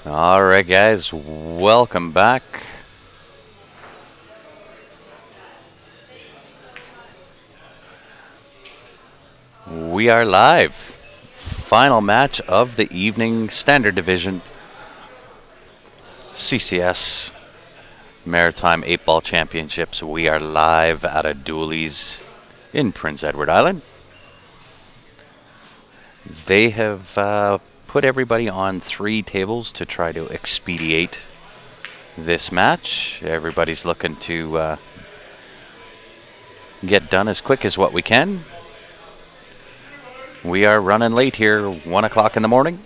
All right, guys, welcome back. We are live. Final match of the evening, Standard Division, CCS Maritime 8-Ball Championships. We are live out of Dooley's in Prince Edward Island. They have put everybody on 3 tables to try to expedite this match. Everybody's looking to get done as quick as what we can. We are running late here, 1 o'clock in the morning.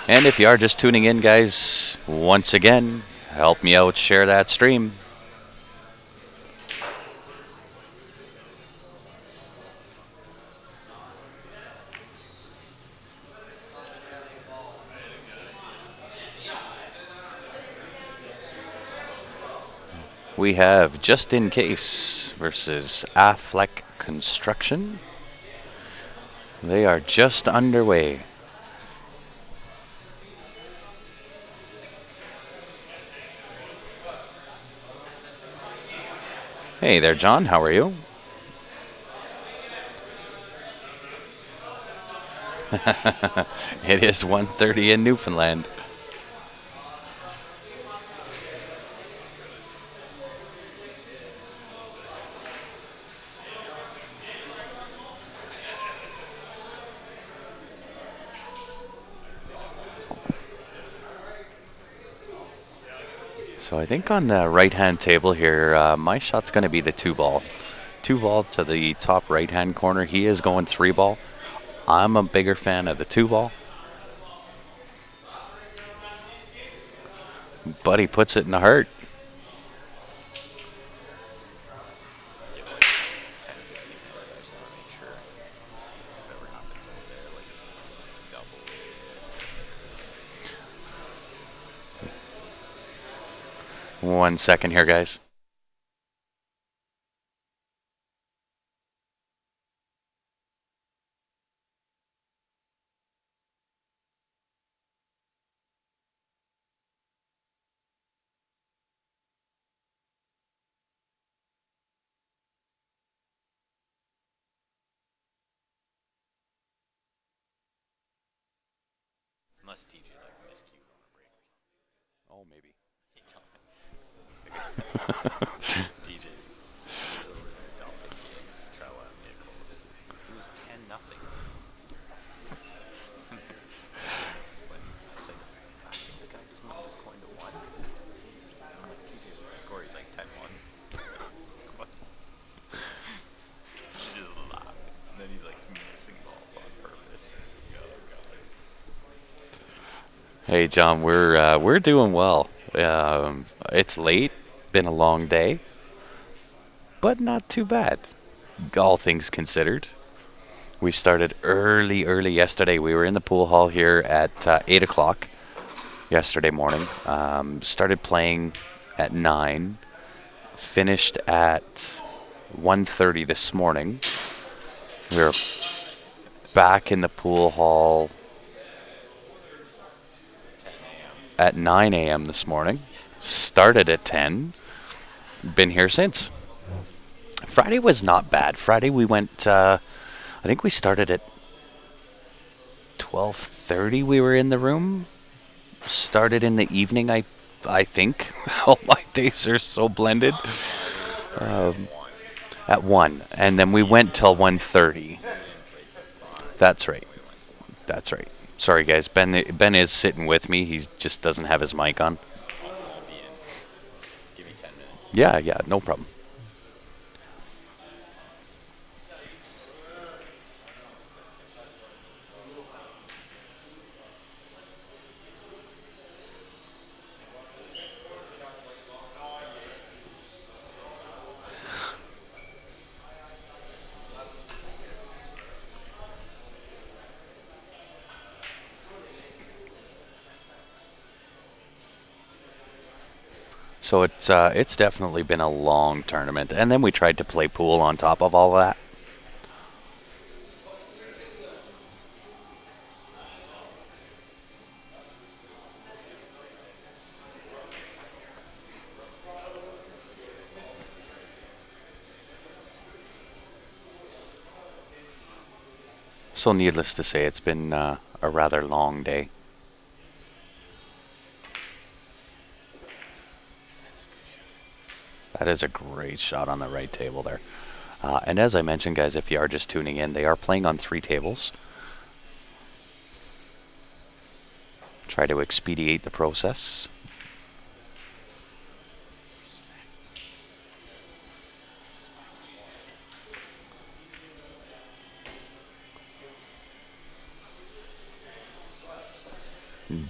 And if you are just tuning in, guys, once again, help me out, share that stream. We have Just In Case versus Affleck Construction. They are just underway. Hey there, John. How are you? It is 1:30 in Newfoundland. So I think on the right-hand table here, my shot's going to be the 2-ball. 2-ball to the top right-hand corner. He is going 3-ball. I'm a bigger fan of the 2-ball. But he puts it in the heart. One second here, guys. Unless TJ like miscued on a break or something. Oh, maybe. DJ's he's over there dumping games to try to let him get close. It was 10-0. When I said, I think the guy just moved his coin to 1. I'm like, TJ, what's the score? He's like 10-1. He's just laughing. And then he's like missing balls on purpose. Hey, John, we're doing well. It's late, been a long day, but not too bad, all things considered. We started early yesterday. We were in the pool hall here at 8 o'clock yesterday morning. Started playing at 9, finished at 1:30 this morning. We were back in the pool hall at 9 a.m. this morning. Started at 10. Been here since. Friday was not bad. Friday we went, I think we started at 12:30. We were in the room. Started in the evening, I think. All my days are so blended. At 1. And then we went till 1:30. That's right. That's right. Sorry, guys. Ben is sitting with me. He just doesn't have his mic on. I'll be in. Give me 10 minutes. Yeah, no problem. So it's definitely been a long tournament, and then we tried to play pool on top of all that. So needless to say, it's been a rather long day. That is a great shot on the right table there. And as I mentioned, guys, if you are just tuning in, they are playing on 3 tables. Try to expedite the process.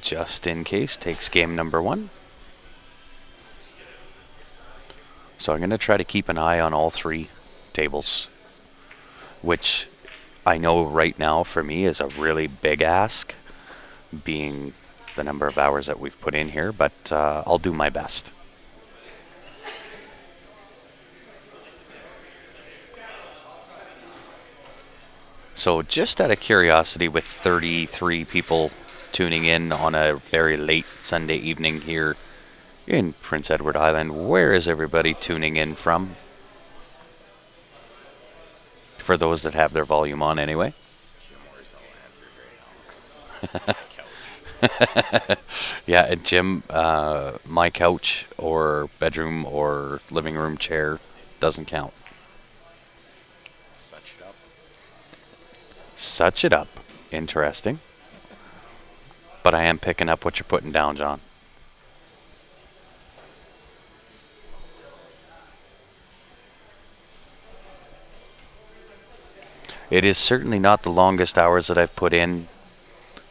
Just in case, takes game number 1. So I'm going to try to keep an eye on all 3 tables, which I know right now for me is a really big ask, being the number of hours that we've put in here, but I'll do my best. So just out of curiosity, with 33 people tuning in on a very late Sunday evening here in Prince Edward Island, where is everybody tuning in from? For those that have their volume on anyway. Yeah, and Jim, my couch or bedroom or living room chair doesn't count. Such it up. Such it up. Interesting. But I am picking up what you're putting down, John. It is certainly not the longest hours that I've put in.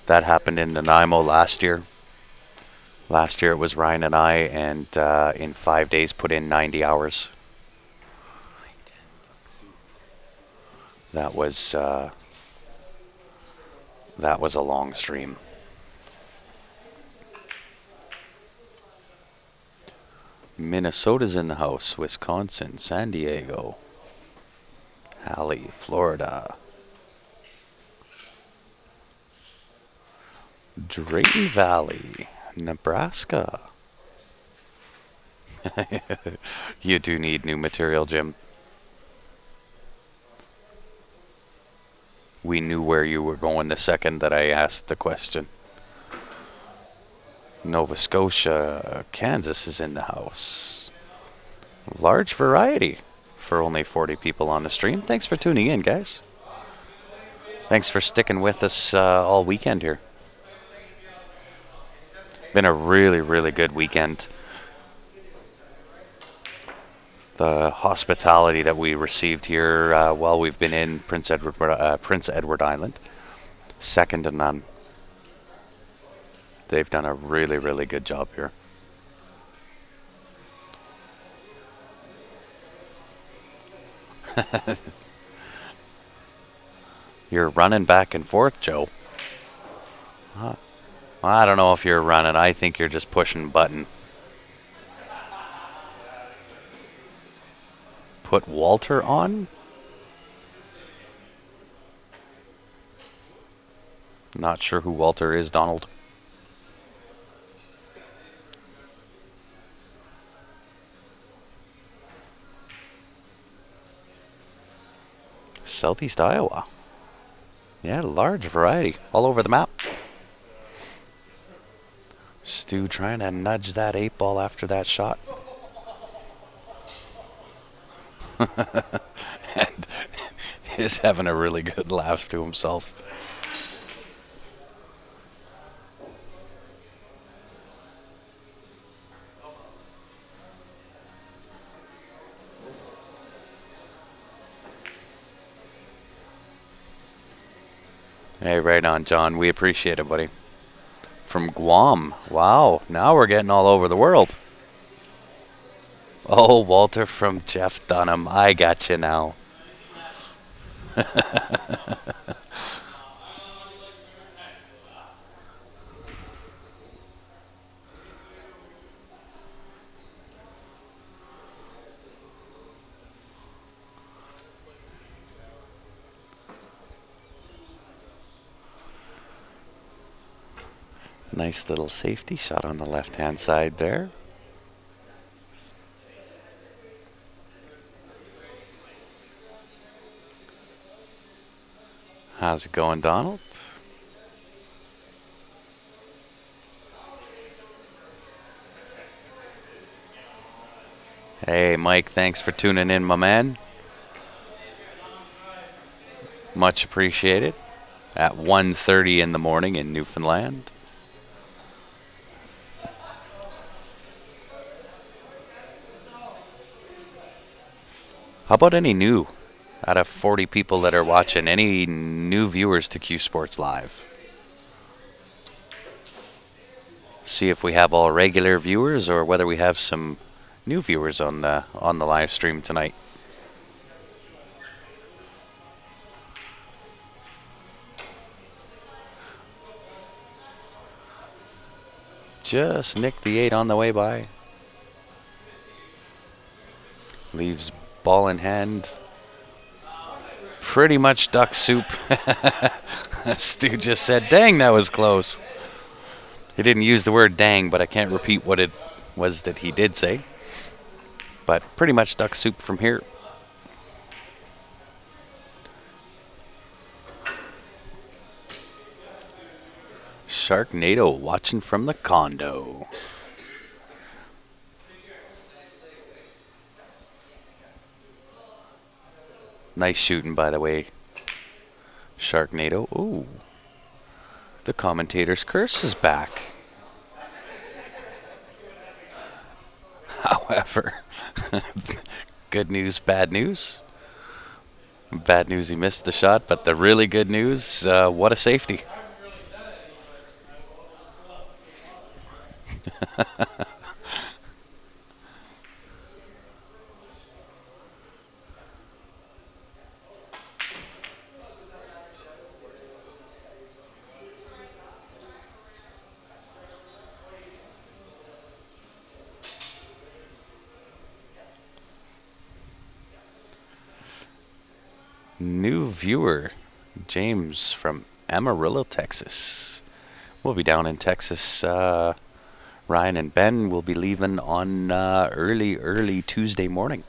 That happened in Nanaimo last year. Last year it was Ryan and I, and in 5 days put in 90 hours. That was a long stream. Minnesota's in the house. Wisconsin, San Diego, Halley, Florida, Drayton Valley, Nebraska. You do need new material, Jim. We knew where you were going the second that I asked the question. Nova Scotia, Kansas is in the house. Large variety for only 40 people on the stream. Thanks for tuning in, guys. Thanks for sticking with us all weekend here. Been a really, really good weekend. The hospitality that we received here while we've been in Prince Edward Island, second to none. They've done a really, really good job here. You're running back and forth, Joe. I don't know if you're running. I think you're just pushing a button. Put Walter on? Not sure who Walter is, Donald. Southeast Iowa. Yeah, large variety all over the map. Stu trying to nudge that 8-ball after that shot. And is having a really good laugh to himself. Hey, right on, John. We appreciate it, buddy. From Guam. Wow, now we're getting all over the world. Oh, Walter from Jeff Dunham. I got you now. Nice little safety shot on the left-hand side there. How's it going, Donald? Hey, Mike, thanks for tuning in, my man. Much appreciated. At 1:30 in the morning in Newfoundland. How about any new, out of 40 people that are watching, any new viewers to Q Sports Live? See if we have all regular viewers or whether we have some new viewers on the live stream tonight. Just nicked the 8 on the way by. Leaves ball in hand. Pretty much duck soup. Stu just said, dang, that was close. He didn't use the word dang, but I can't repeat what it was that he did say. But pretty much duck soup from here. Sharknado watching from the condo. Nice shooting, by the way. Sharknado. Ooh. The commentator's curse is back. However, good news, bad news. Bad news, he missed the shot, but the really good news, what a safety. New viewer, James from Amarillo, Texas. We'll be down in Texas. Ryan and Ben will be leaving on early Tuesday morning.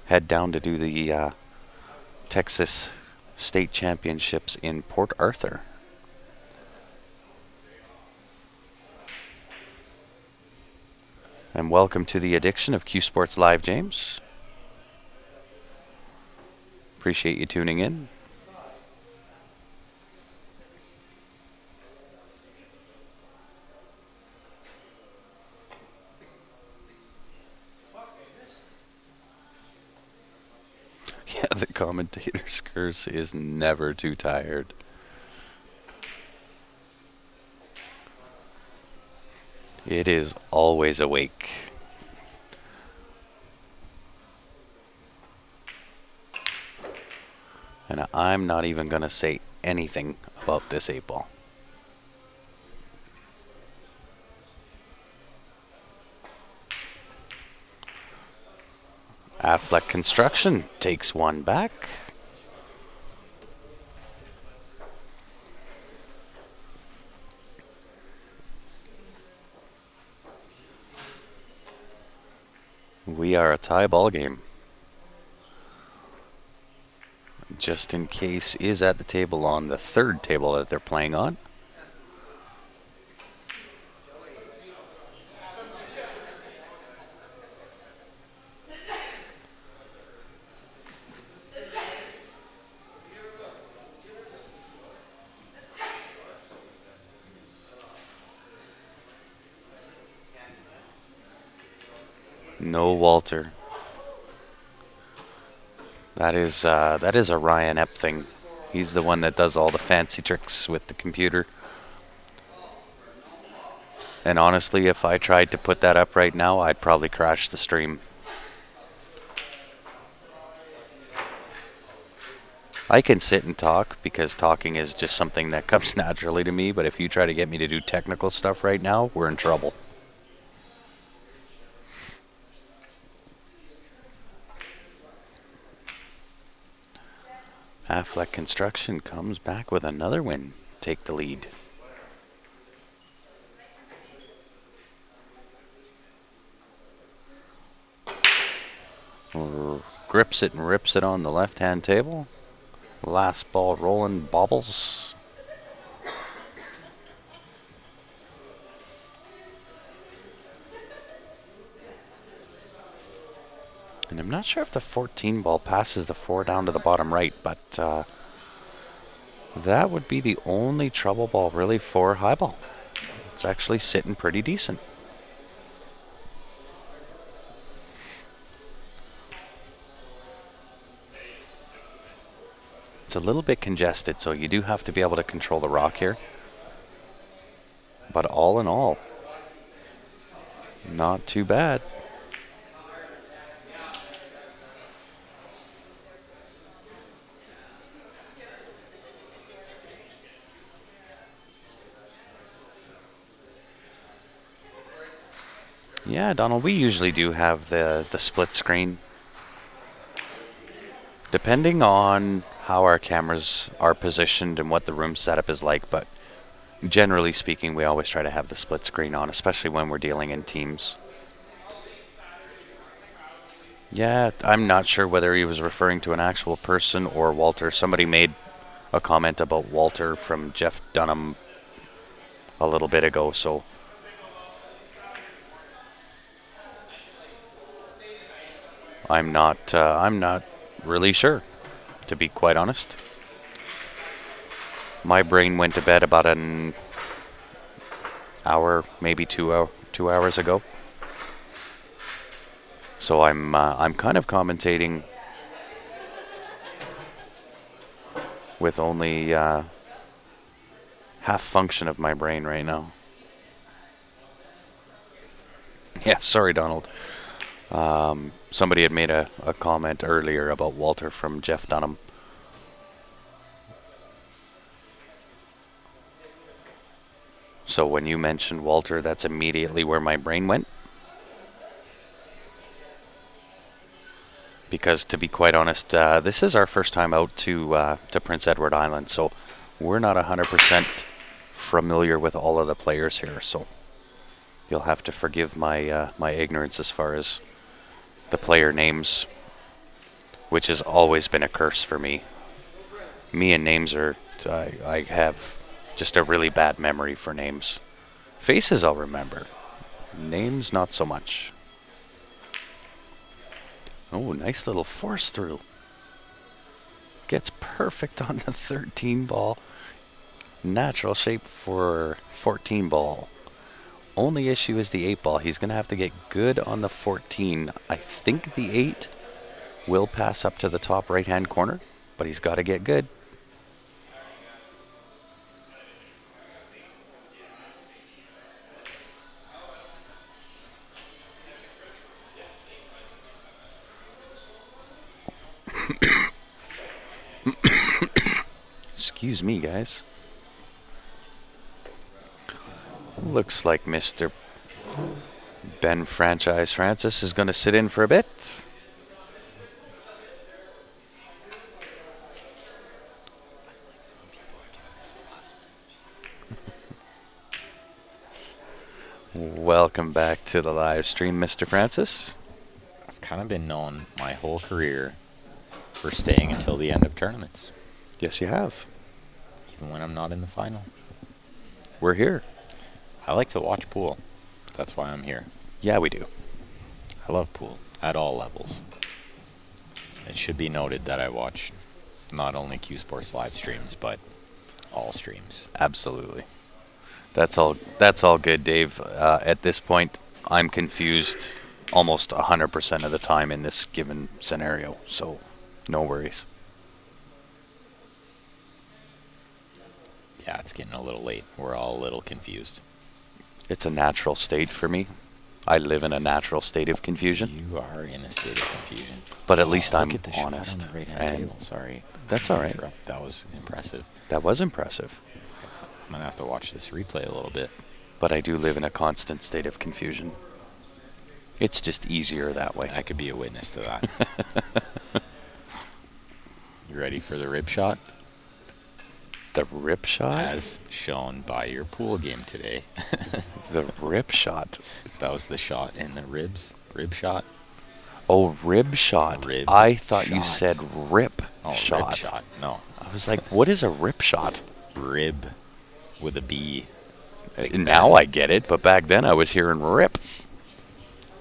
Head down to do the Texas State Championships in Port Arthur. And welcome to the edition of Q Sports Live, James. Appreciate you tuning in. Yeah, the commentator's curse is never too tired. It is always awake. And I'm not even going to say anything about this 8-ball. Affleck Construction takes one back. We are a tie ball game. Just in Case is at the table on the third table that they're playing on. No Walter. That is a Ryan Epp thing. He's the one that does all the fancy tricks with the computer. And honestly, if I tried to put that up right now, I'd probably crash the stream. I can sit and talk because talking is just something that comes naturally to me, but if you try to get me to do technical stuff right now, we're in trouble. Affleck Construction comes back with another win. Take the lead. Grips it and rips it on the left-hand table. Last ball rolling, bobbles. And I'm not sure if the 14 ball passes the 4 down to the bottom right, but that would be the only trouble ball really for high ball. It's actually sitting pretty decent. It's a little bit congested, so you do have to be able to control the rock here. But all in all, not too bad. Yeah, Donald, we usually do have the split screen. Depending on how our cameras are positioned and what the room setup is like, but generally speaking, we always try to have the split screen on, especially when we're dealing in teams. Yeah, I'm not sure whether he was referring to an actual person or Walter. Somebody made a comment about Walter from Jeff Dunham a little bit ago, so I'm not really sure, to be quite honest. My brain went to bed about an hour, maybe 2 hours ago. So I'm kind of commentating with only half function of my brain right now. Yeah, sorry, Donald. Somebody had made a comment earlier about Walter from Jeff Dunham. So when you mentioned Walter, that's immediately where my brain went. Because to be quite honest, this is our first time out to Prince Edward Island, so we're not 100% familiar with all of the players here. So you'll have to forgive my my ignorance as far as the player names, which has always been a curse for me. Me and names are, I have just a really bad memory for names. Faces I'll remember. Names, not so much. Oh, nice little force through. Gets perfect on the 13 ball. Natural shape for 14 ball. Only issue is the 8 ball. He's going to have to get good on the 14. I think the 8 will pass up to the top right-hand corner, but he's got to get good. Excuse me, guys. Looks like Mr. Ben Franchise Francis is going to sit in for a bit. Welcome back to the live stream, Mr. Francis. I've kind of been known my whole career for staying until the end of tournaments. Yes, you have. Even when I'm not in the final. We're here. I like to watch pool. That's why I'm here. Yeah, we do. I love pool at all levels. It should be noted that I watch not only Q Sports live streams, but all streams. Absolutely. That's all good, Dave. At this point, I'm confused almost 100% of the time in this given scenario, so no worries. Yeah, it's getting a little late. We're all a little confused. It's a natural state for me. I live in a natural state of confusion. You are in a state of confusion. But at least I'm look at the honest. shot on the right-hand And table. Sorry. that's all right. That was impressive. That was impressive. I'm going to have to watch this replay a little bit. But I do live in a constant state of confusion. It's just easier that way. I could be a witness to that. You ready for the rib shot? The rip shot? As shown by your pool game today. The rip shot. That was the shot in the ribs. Rib shot. Oh, rib shot. Rib I thought you shot. said rip Oh, shot. rib shot. No. I was like, what is a rip shot? Rib with a B. Big Now Ben. I get it, but back then I was hearing rip.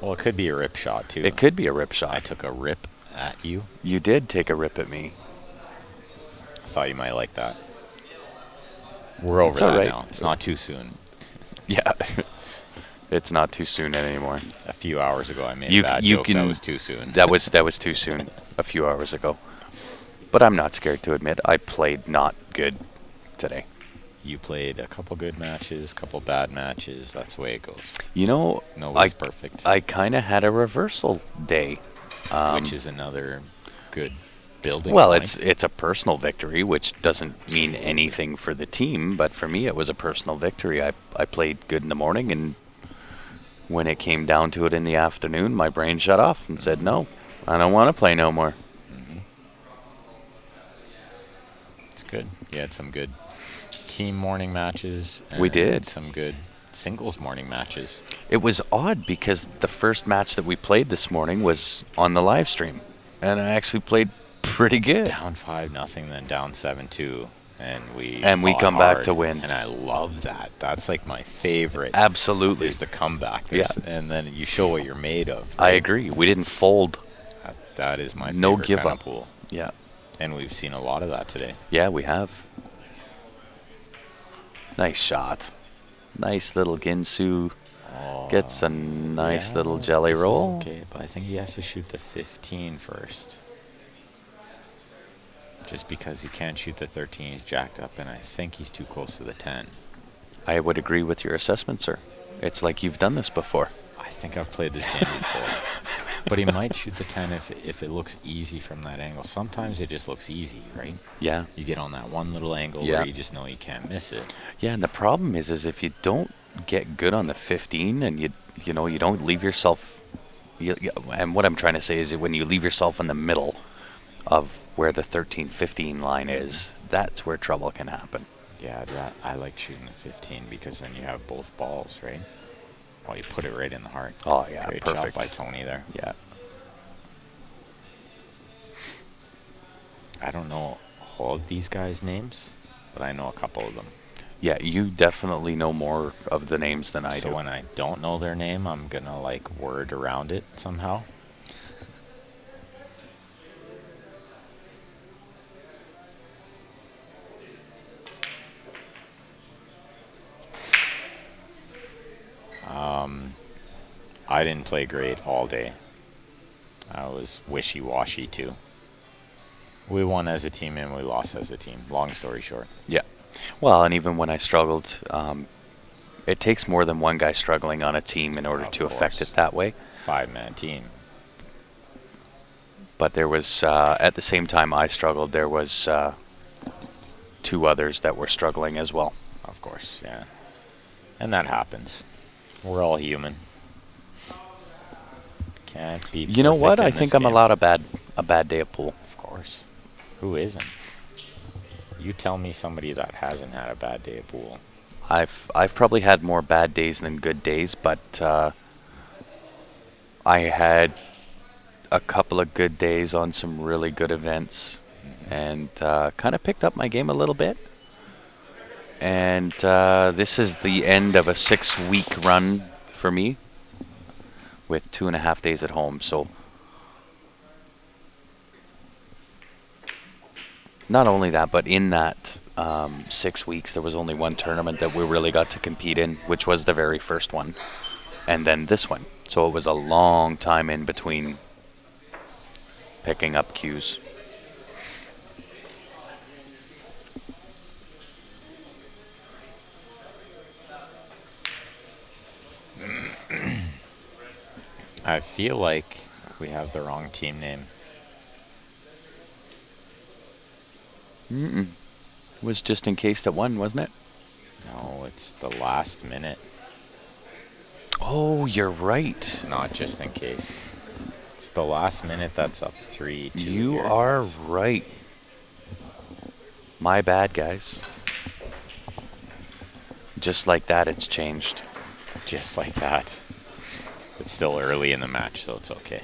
Well, it could be a rip shot, too. It could be a rip I shot. took a rip at you. You did take a rip at me. I thought you might like that. We're over It's that all right. now. It's not too soon. Yeah. It's not too soon anymore. A few hours ago, I made You- a bad you joke can- that was too soon. That was too soon a few hours ago. But I'm not scared to admit I played not good today. You played a couple good matches, couple bad matches. That's the way it goes. You know, Nobody's perfect. I kind of had a reversal day. Which is another good building Well, point. it's a personal victory, which doesn't mean anything for the team, but for me it was a personal victory. I played good in the morning, and when it came down to it in the afternoon, my brain shut off and said, no, I don't want to play no more. It's good. You had some good team morning matches. We and did. Some good singles morning matches. It was odd because the first match that we played this morning was on the live stream, and I actually played pretty good. Down 5-0, then down 7-2. And we We fought come back hard, to win. And I love that. That's like my favorite. Absolutely. Is the comeback. Yeah. And then you show what you're made of. I right? agree. We didn't fold. That is my No favorite give kind up. of pool. Yeah. And we've seen a lot of that today. Yeah, we have. Nice shot. Nice little Ginsu. Gets a nice little jelly this is roll. Okay, but I think he has to shoot the 15 first. Just because he can't shoot the 13, he's jacked up, and I think he's too close to the 10. I would agree with your assessment, sir. It's like you've done this before. I think I've played this game before. But he might shoot the 10 if it looks easy from that angle. Sometimes it just looks easy, right? Yeah. You get on that one little angle Yeah. where you just know you can't miss it. Yeah, and the problem is if you don't get good on the 15 and you don't leave yourself, and what I'm trying to say is that when you leave yourself in the middle of where the 13-15 line is, that's where trouble can happen. Yeah, I like shooting the 15 because then you have both balls, right? Well, you put it right in the heart. Oh, yeah, Great perfect. shot by Tony there. Yeah. I don't know all of these guys' names, but I know a couple of them. Yeah, you definitely know more of the names than I So do. when I don't know their name, I'm going to like word around it somehow. I didn't play great all day. I was wishy-washy too. We won as a team and we lost as a team. Long story short. Yeah. Well, and even when I struggled, it takes more than one guy struggling on a team in order Of to affect course. it that way. 5-man team. But there was, at the same time I struggled, there was two others that were struggling as well. Of course, yeah. And that happens. We're all human. Can't be You know perfect what? in I this think I'm game. allowed a bad day of pool. Of course. Who isn't? You tell me somebody that hasn't had a bad day of pool. I've probably had more bad days than good days, but I had a couple of good days on some really good events, and kind of picked up my game a little bit. And this is the end of a 6-week run for me, with 2.5 days at home. So not only that, but in that 6 weeks, there was only one tournament that we really got to compete in, which was the very first one, and then this one. So it was a long time in between picking up cues. I feel like we have the wrong team name. It was just in case that one, wasn't it? No, it's the last minute, Oh, you're right. not just in case. It's the last minute that's up 3-2. You here. are right. My bad, guys. Just like that, it's changed. Just like that. It's still early in the match, so it's okay.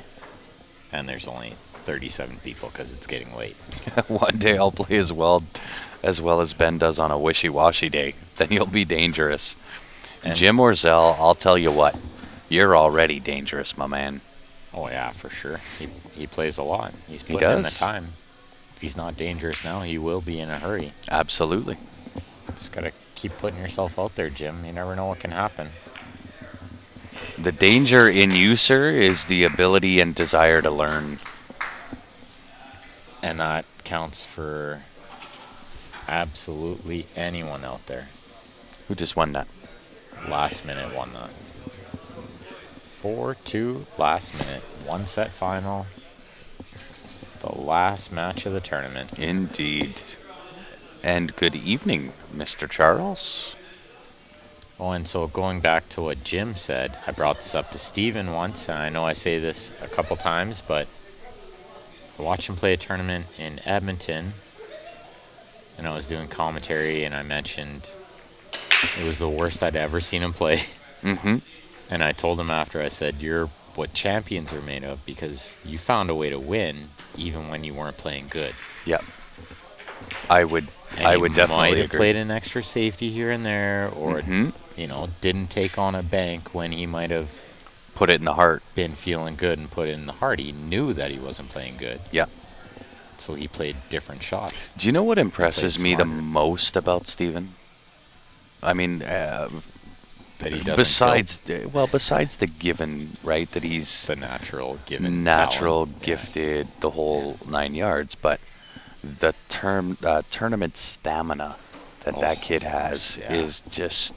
And there's only 37 people because it's getting late. One day I'll play as Ben does on a wishy-washy day. Then you'll be dangerous. And Jim Orzel, I'll tell you what, you're already dangerous, my man. oh yeah, for sure. He plays a lot. He's He putting in the does. time. If he's not dangerous now, he will be in a hurry. Absolutely. Just gotta keep putting yourself out there, Jim. You never know what can happen. The danger in you, sir, is the ability and desire to learn. And that counts for absolutely anyone out there. Who just won that? Last minute won that. 4-2 last minute. 1-set final. The last match of the tournament. Indeed. And good evening, Mr. Charles. Oh, and so going back to what Jim said, I brought this up to Steven once, and I know I say this a couple times, but I watched him play a tournament in Edmonton, and I was doing commentary, and I mentioned it was the worst I'd ever seen him play. Mm-hmm. And I told him after, I said, you're what champions are made of, because you found a way to win even when you weren't playing good. Yep. I would Might definitely have agree. played an extra safety here and there, or Mhm. didn't take on a bank when he might have Put it in the heart. been feeling good and put it in the heart. He knew that he wasn't playing good, Yeah. so he played different shots. Do you know what impresses me the smarter. most about Steven? I mean, That he doesn't besides the given, right? That he's the natural given natural, talent. gifted, the whole 9 yards, but the tournament stamina that kid has yeah. is just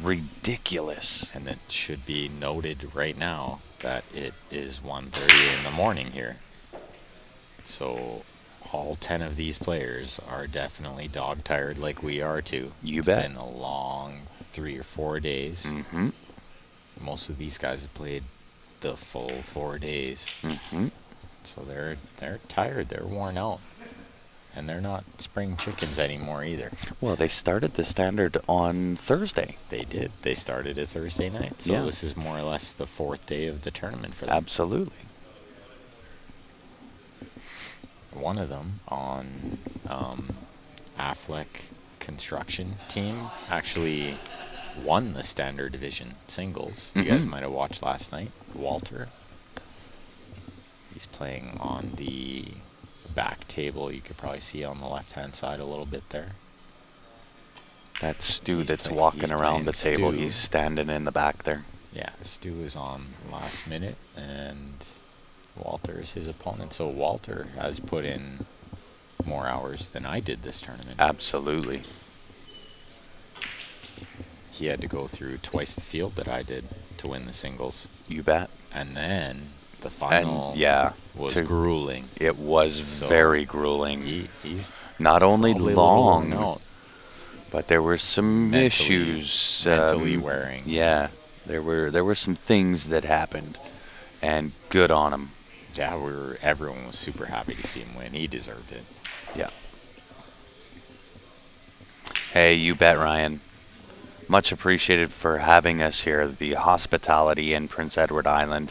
ridiculous. And it should be noted right now that it is 1:30 in the morning here. So all 10 of these players are definitely dog tired like we are too. You It's bet. been a long 3 or 4 days. Mm-hmm. Most of these guys have played the full 4 days. Mm-hmm. So they're tired, they're worn out. And they're not spring chickens anymore either. Well, they started the standard on Thursday. They did. They started it Thursday night. So Yeah. this is more or less the 4th day of the tournament for them. Absolutely. One of them on Affleck construction team actually won the standard division singles. You guys Mhm. might have watched last night. Walter. He's playing on the back table. You could probably see on the left-hand side a little bit there. That Stu He's that's play- walking he's around the playing table, Stu. he's standing in the back there. Yeah, Stu is on last minute, and Walter is his opponent. So Walter has put in more hours than I did this tournament. Absolutely. He had to go through twice the field that I did to win the singles. You bet. And then the final And yeah, was to- grueling. it was So very grueling. He's Not only probably a little worn long, out, but there were some mentally- issues. mentally wearing. Yeah, there were some things that happened, and good on him. Yeah, everyone was super happy to see him win. He deserved it. Yeah. Hey, you bet, Ryan. Much appreciated for having us here. The hospitality in Prince Edward Island,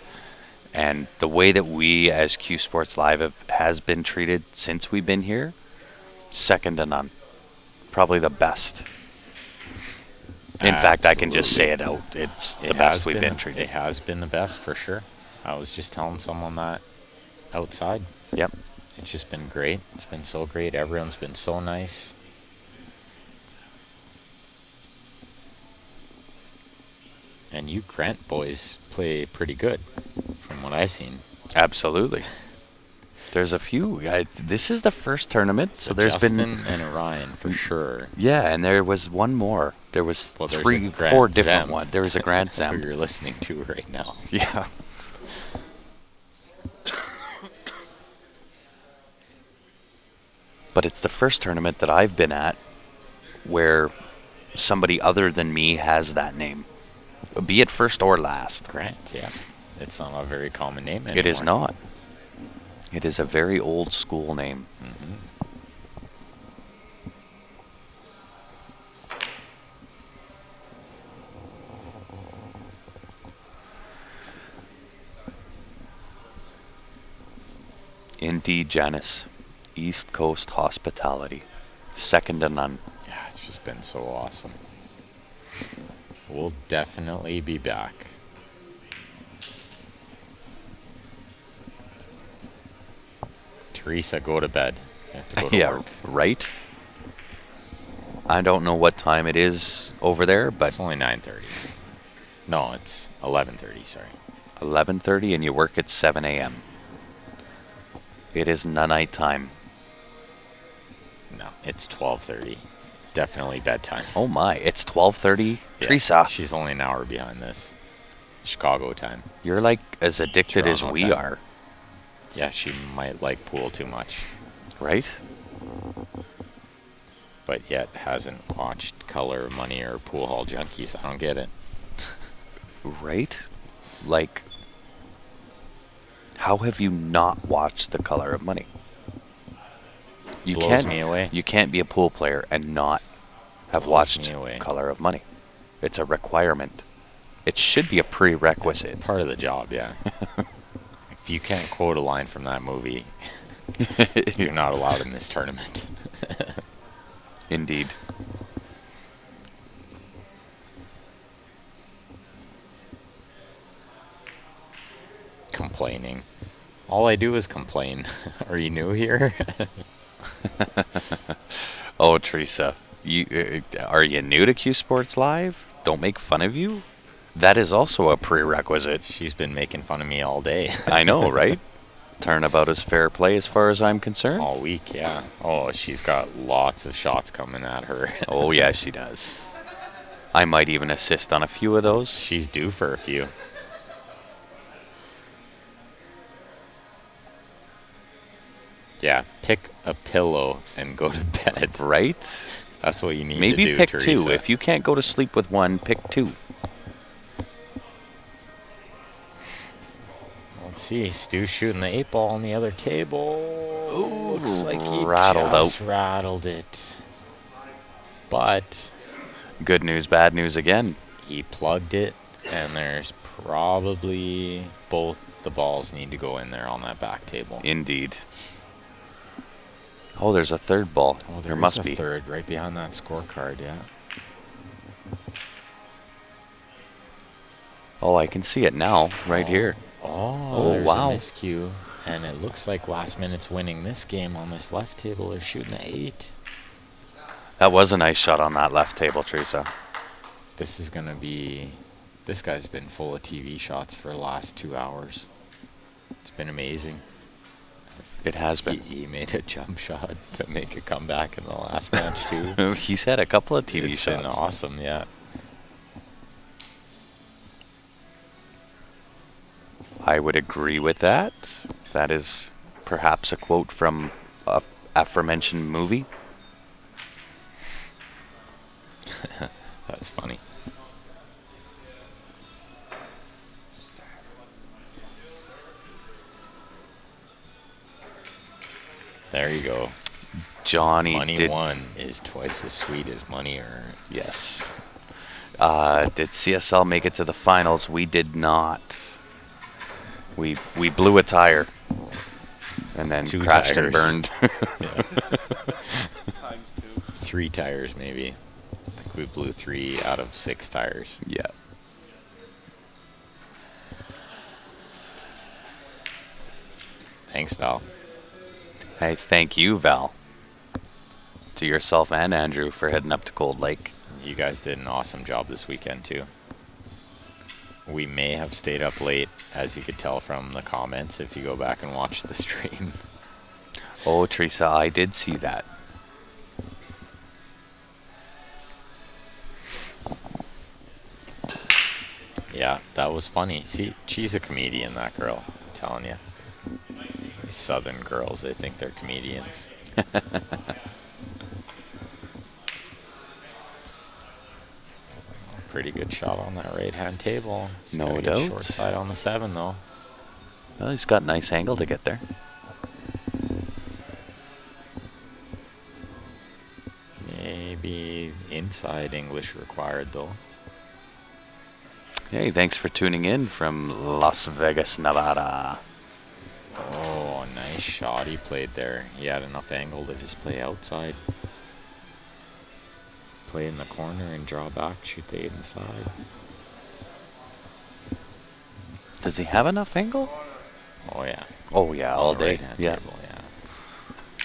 and the way that we as Q Sports Live has been treated since we've been here, second to none. Probably the best. In fact, I can just say it out. It's the best we've been treated. It has been the best for sure. I was just telling someone that outside. Yep. It's just been great. It's been so great. Everyone's been so nice. And you Grant boys play pretty good from what I've seen. Absolutely. There's a few. This is the first tournament, so there's Justin been and Orion for sure. yeah, and there was one more. There was Well, there's a 3, Grand 4 different Zem. ones. There was a Grand Who Zem. you're listening to right now. Yeah. But it's the first tournament that I've been at where somebody other than me has that name, be it first or last. Grant, yeah. It's not a very common name anymore. It is not. It is a very old school name. Mhm. Indeed, Janice. East Coast hospitality. Second to none. Yeah, it's just been so awesome. We'll definitely be back. Teresa, go to bed. You have to go to Yeah, work. right? I don't know what time it is over there, but It's only 9:30. No, it's 11:30, sorry. 11:30 and you work at 7 a.m. It is night time. No, it's 12:30. Definitely bedtime. Oh my, it's 12:30. Yeah, Teresa, she's only an hour behind this. Chicago time. you're like as addicted as Toronto we time. are, Yeah, she might like pool too much, right? but yet hasn't watched Color of Money or Pool Hall Junkies. I don't get it. Right? Like, how have you not watched The Color of Money? You Blows can't. me away. You can't be a pool player and not have Blows watched me away. Color of Money. It's a requirement. It should be a prerequisite. Part of the job, yeah. If you can't quote a line from that movie, you're not allowed in this tournament. Indeed. Complaining. All I do is complain. Are you new here? Oh, Teresa, are you new to Q Sports Live? Don't make fun of you. That is also a prerequisite. She's been making fun of me all day. I know, right? Turnabout is fair play as far as I'm concerned. All week, yeah. Oh, she's got lots of shots coming at her. Oh, yeah, she does. I might even assist on a few of those. She's due for a few. Yeah, pick a pillow and go to bed. Right? That's what you need Maybe to do, pick Teresa. two. If you can't go to sleep with one, pick two. Let's see, Stu's shooting the 8-ball on the other table. Ooh, Looks like he rattled just out. rattled it. But Good news, bad news again. he plugged it, and there's probably both the balls need to go in there on that back table. Indeed. Oh, there's a third ball. Oh, there is must a be. third right behind that scorecard, yeah. Oh, I can see it now, right here. Oh, there's wow. a miscue. And it looks like last minute's winning this game on this left table. They're shooting at 8. That was a nice shot on that left table, Teresa. This is going to be... This guy's been full of TV shots for the last 2 hours. It's been amazing. It has He, been. he made a jump shot to make a comeback in the last match, too. He's had a couple of TV It's shots. been awesome, yeah. I would agree with that. That is perhaps a quote from a aforementioned movie. That's funny. There you go. Johnny Money did. won is twice as sweet as money earned. Yes. Did CSL make it to the finals? We did not. We blew a tire and then 2 crashed and tires. burned. Yeah. 3 tires, maybe. I think we blew 3 out of 6 tires. Yeah. Thanks, Val. Hey, thank you, Val. To yourself and Andrew for heading up to Cold Lake. You guys did an awesome job this weekend, too. We may have stayed up late, as you could tell from the comments, if you go back and watch the stream. Oh, Teresa, I did see that. Yeah, that was funny. See, she's a comedian, that girl. I'm telling you. These southern girls, they think they're comedians. Pretty good shot on that right-hand table. Just No gotta get doubt. Short side on the 7, though. Well, he's got a nice angle to get there. Maybe inside English required, though. Hey, thanks for tuning in from Las Vegas, Nevada. Oh, nice Nice shot he played there. He had enough angle to just play outside. Play in the corner and draw back, shoot the inside. Does he have enough angle? Oh yeah. Oh yeah, all On the day. right-hand Yeah. table, yeah.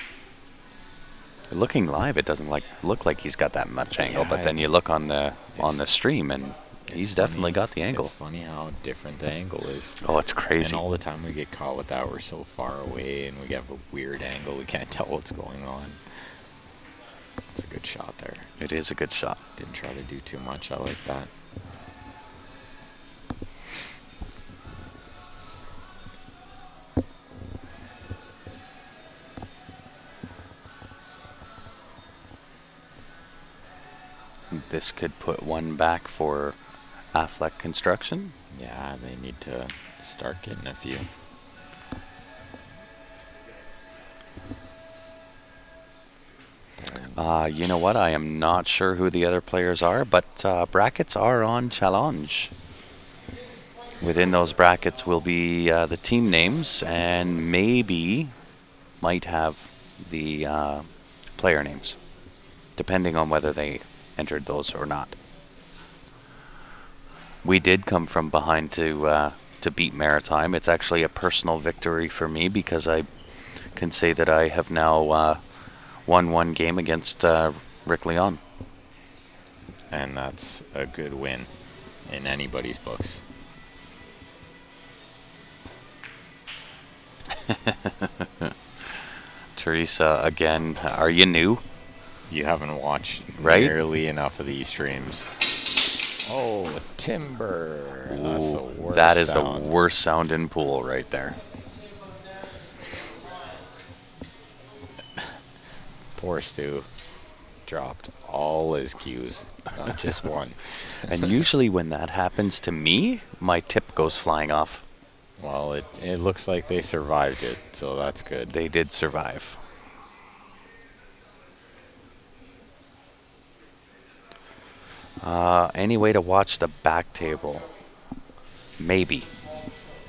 Looking live, it doesn't look like he's got that much angle, Yeah, but then you it's- look on the stream and he's It's definitely funny. got the angle. It's funny how different the angle is. Oh, it's crazy. And all the time we get caught with that, we're so far away and we have a weird angle, we can't tell what's going on. It's a good shot there. It is a good shot. Didn't try to do too much, I like that. This could put one back for Affleck Construction. Yeah, they need to start getting a few. You know what? I am not sure who the other players are, but brackets are on challenge. Within those brackets will be the team names and maybe might have the player names, depending on whether they entered those or not. We did come from behind to beat Maritime. It's actually a personal victory for me because I can say that I have now won one game against Rick Leon. And that's a good win in anybody's books. Teresa, again, are you new? You haven't watched Right? nearly enough of these streams. Oh, timber. That's the Ooh, worst that is sound. the worst sound in pool right there. Poor Stu. Dropped all his cues, not just one. And usually when that happens to me, my tip goes flying off. Well, it looks like they survived it, so that's good. They did survive. Any way to watch the back table? Maybe.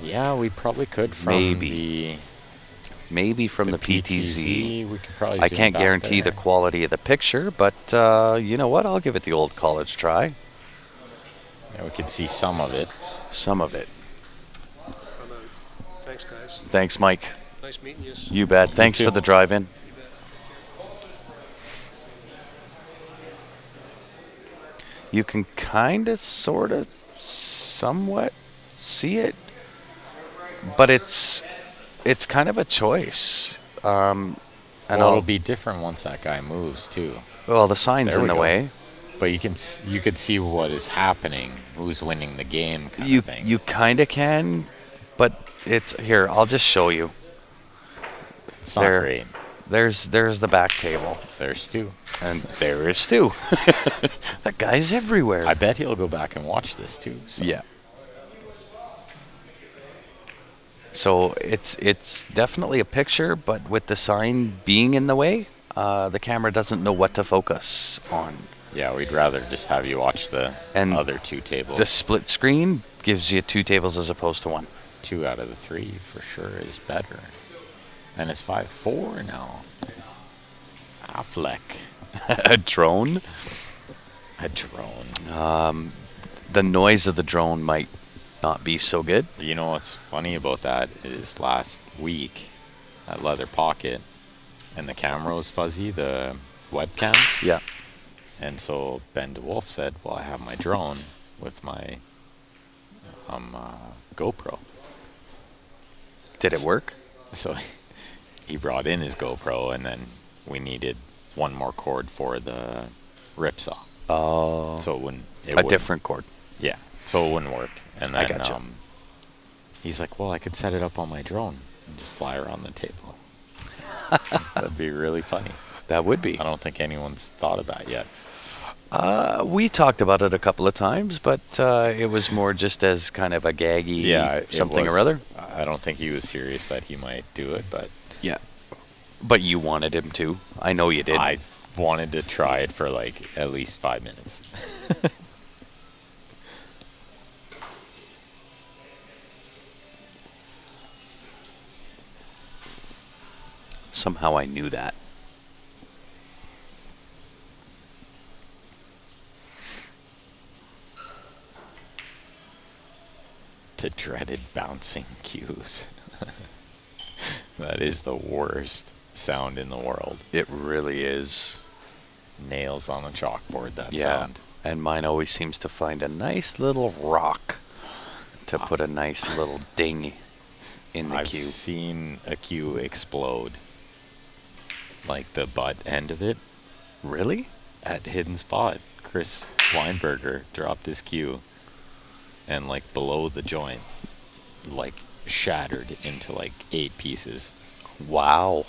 Yeah, we probably could from Maybe. Maybe from the PTZ. We could probably I zoom can't back guarantee the there. quality of the picture, but you know what? I'll give it the old college try. Yeah, we could see some of it. Some of it. Thanks, guys. Thanks, Mike. Nice meeting you. You bet. Thanks too. for the drive-in. You can kind of, sort of, somewhat see it, but it's kind of a choice. And Well, it'll be different once that guy moves too. well, the sign's There in we the go. way. But you could see what is happening, who's winning the game, kind You of thing. you kind of can, but it's here. I'll just show you. it's not there. great. There's the back table, There's Stu. and there is Stu. That guy's everywhere. I bet he'll go back and watch this too. So. Yeah. So it's definitely a picture, but with the sign being in the way, the camera doesn't know what to focus on. Yeah, we'd rather just have you watch the And other two tables. The split screen gives you 2 tables as opposed to 1. 2 out of the 3 for sure is better. And it's 5-4 now. Affleck. A drone. A drone. The noise of the drone might not be so good. You know what's funny about that is last week at Leather Pocket, and the camera was fuzzy, the webcam. Yeah. And so Ben DeWolf said, well, I have my drone with my GoPro. Did it work? So he brought in his GoPro, and then we needed one more cord for the ripsaw. Oh. So it wouldn't. A different cord. Yeah. So it wouldn't work. And I then gotcha. he's like, well, I could set it up on my drone and just fly around the table. That'd be really funny. That would be. I don't think anyone's thought of that yet. We talked about it a couple of times, but it was more just as kind of a gaggy It something was- or other. I don't think he was serious that he might do it, but Yeah. But you wanted him to. I know you did. I wanted to try it for like at least 5 minutes. Somehow I knew that. The dreaded bouncing cues. That is the worst sound in the world. It really is. Nails on a chalkboard, that Yeah. sound. And mine always seems to find a nice little rock to put a nice little ding in the I've cue. seen a cue explode. Like the butt end of it Really? at Hidden Spot. Chris Weinberger dropped his cue and like below the joint, like shattered into like 8 pieces. Wow.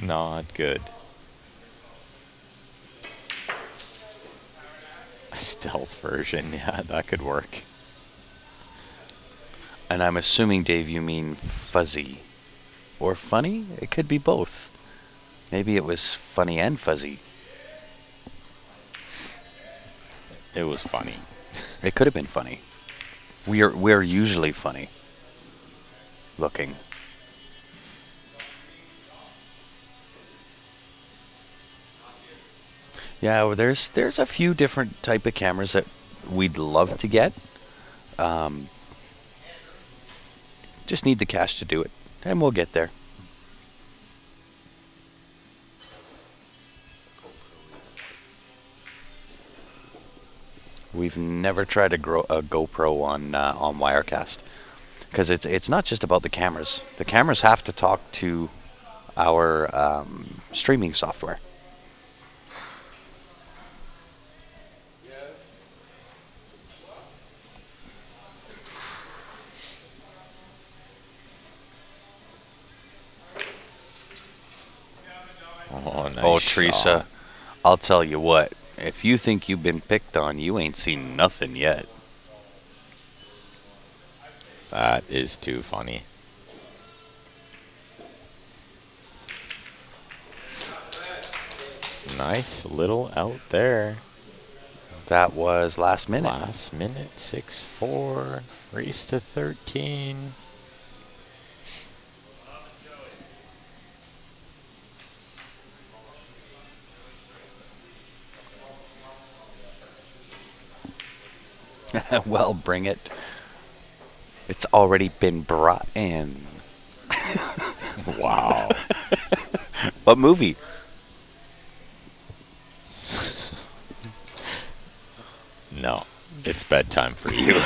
Not good. A stealth version, yeah, that could work. And I'm assuming, Dave, you mean fuzzy. Or funny? It could be both. Maybe it was funny and fuzzy. It was funny. It could have been funny. We're usually funny looking. Yeah, well, there's a few different type of cameras that we'd love to get. Just need the cash to do it, and we'll get there. We've never tried a GoPro on Wirecast, because it's not just about the cameras. The cameras have to talk to our streaming software. Oh, nice Oh, shot. Teresa, I'll tell you what. If you think you've been picked on, you ain't seen nothing yet. That is too funny. Nice little out there. That was last minute. Last minute, 6-4. Race to 13. Well, bring it. It's already been brought in. Wow. What movie? No, it's bedtime for you.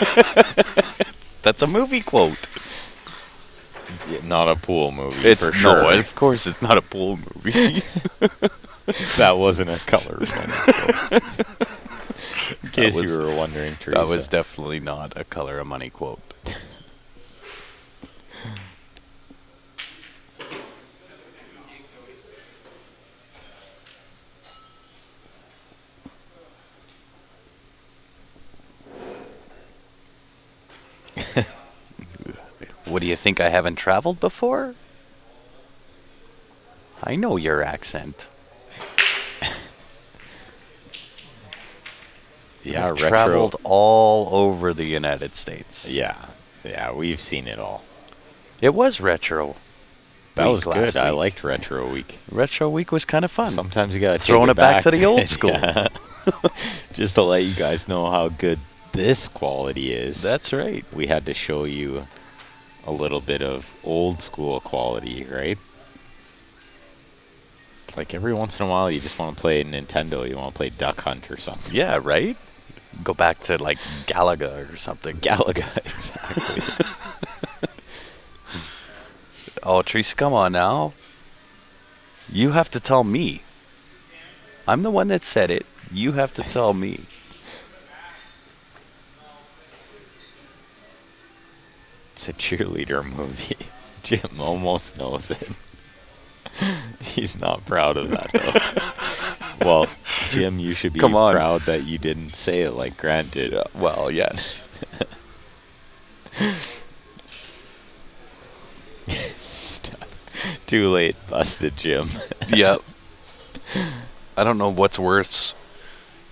That's a movie quote. Not a pool movie, It's for sure. no, of course it's not a pool movie. That wasn't a color one. In case was- you were wondering, Teresa. That was definitely not a Color of Money quote. What do you think, I haven't traveled before? I know your accent. Yeah, I've retro. traveled all over the United States. Yeah, we've seen it all. It was retro. That week was last good. I week. liked Retro Week. Retro week was kind of fun. Sometimes you gotta Throwing take it back to the old school. Yeah. Just to let you guys know how good this quality is. That's right. We had to show you a little bit of old school quality, right? Like every once in a while, you just want to play Nintendo. You want to play Duck Hunt or something. Yeah, right? Go back to like Galaga or something. Galaga, exactly. Oh, Teresa, come on now. You have to tell me. I'm the one that said it. You have to tell me. It's a cheerleader movie. Jim almost knows it. He's not proud of that, though. Well, Jim, you should be Come on. proud that you didn't say it like Grant did. Well, yes. Too late. Busted, Jim. Yep. I don't know what's worse.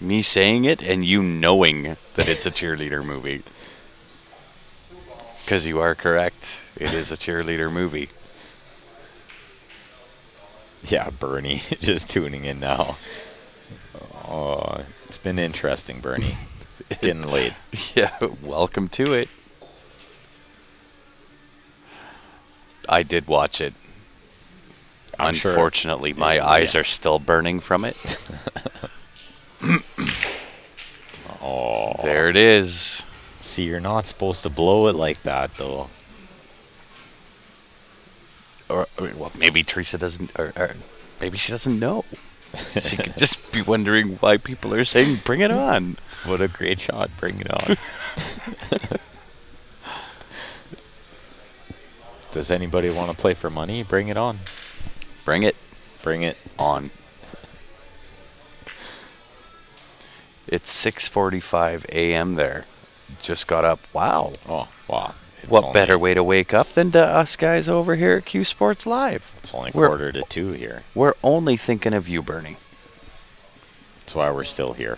Me saying it and you knowing that it's a cheerleader movie. Because you are correct. It is a cheerleader movie. Yeah, Bernie, just tuning in now. Oh, it's been interesting, Bernie. It's getting late. Yeah, welcome to it. I did watch it. I'm sure- Unfortunately, my Yeah. eyes are still burning from it. Oh, There it is. see, you're not supposed to blow it like that, though. Or well, maybe Teresa doesn't, or maybe she doesn't know. She could just be wondering why people are saying, bring it on. What a great shot. Bring it on. Does anybody want to play for money? Bring it on. Bring it Bring it. on. It's 6:45 a.m. there. Just got up. Wow. Oh, wow. It's What only- better way to wake up than to us guys over here at Q Sports Live? It's only We're- 1:45 here. We're only thinking of you, Bernie. That's why we're still here.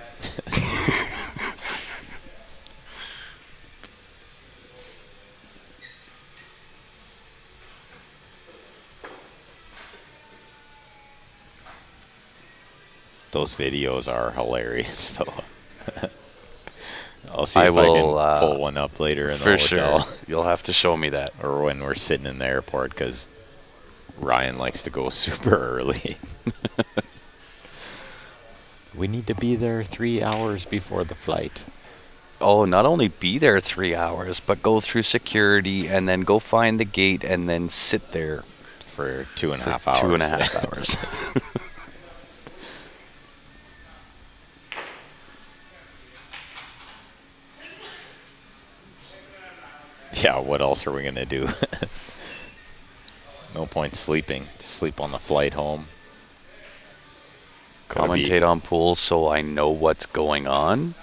Those videos are hilarious, though. I'll see I if I will, can pull one up later in the For hotel. sure. You'll have to show me that. Or when we're sitting in the airport, because Ryan likes to go super early. We need to be there 3 hours before the flight. Oh, not only be there 3 hours, but go through security and then go find the gate and then sit there For 2.5 for hours. 2.5 hours. Yeah, what else are we going to do? No point sleeping. Sleep on the flight home. Gotta be- Commentate on pool so I know what's going on.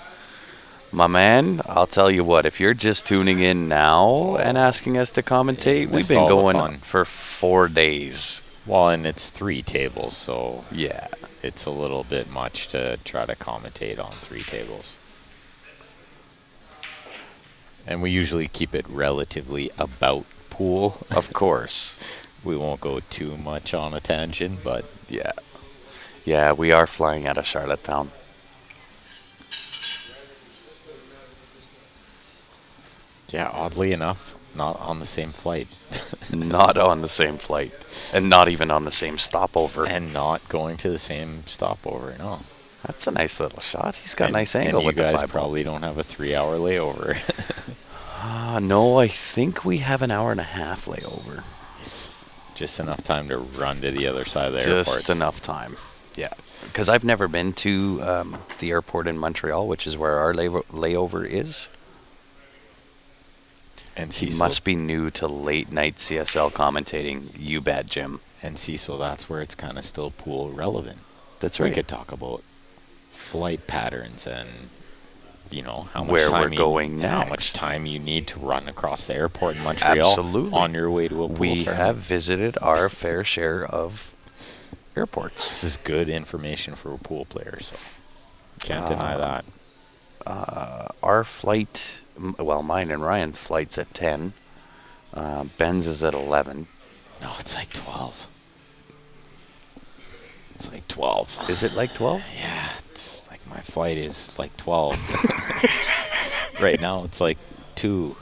My man, I'll tell you what, if you're just tuning in now and asking us to commentate, we've missed been all the going fun. for 4 days. Well, and it's 3 tables, so Yeah. it's a little bit much to try to commentate on 3 tables. And we usually keep it relatively about pool. Of course. We won't go too much on a tangent, but Yeah. Yeah, we are flying out of Charlottetown. yeah, oddly enough, not on the same flight. Not on the same flight. And not even on the same stopover. And not going to the same stopover, no. That's a nice little shot. He's got a And- nice angle and with you the guys 5 probably don't have a 3-hour layover. No, I think we have an hour and a half layover. Just enough time to run to the other side of the airport. Just enough time. Yeah. Because I've never been to the airport in Montreal, which is where our layover is. And He Cecil, must be new to late night CSL commentating. You bet, Jim. and Cecil, that's where it's kind of still pool relevant. That's We right. could talk about flight patterns and, you know, how much Where time we're going how much next. time you need to run across the airport in Montreal Absolutely. on your way to a pool We tournament. have visited our fair share of airports. This is good information for a pool player, so can't deny that. Our flight, well, mine and Ryan's flight's at 10. Ben's is at 11. No, it's like 12. It's like 12. Is it like 12? Yeah, it's like my flight is like 12. Right now, it's like 2.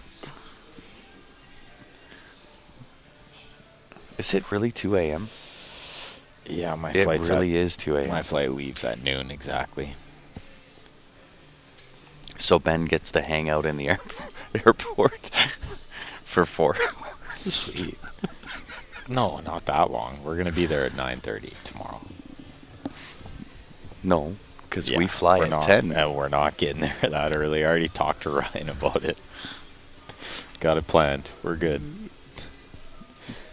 Is it really 2 a.m.? Yeah, my It flight's really is 2 a.m. My flight leaves at noon exactly. So Ben gets to hang out in the airport for 4 hours. Sweet. No, not that long. We're gonna be there at 9:30 tomorrow. No, because Yeah, we fly we're at not, 10. And we're not getting there that early. I already talked to Ryan about it. Got it planned. We're good.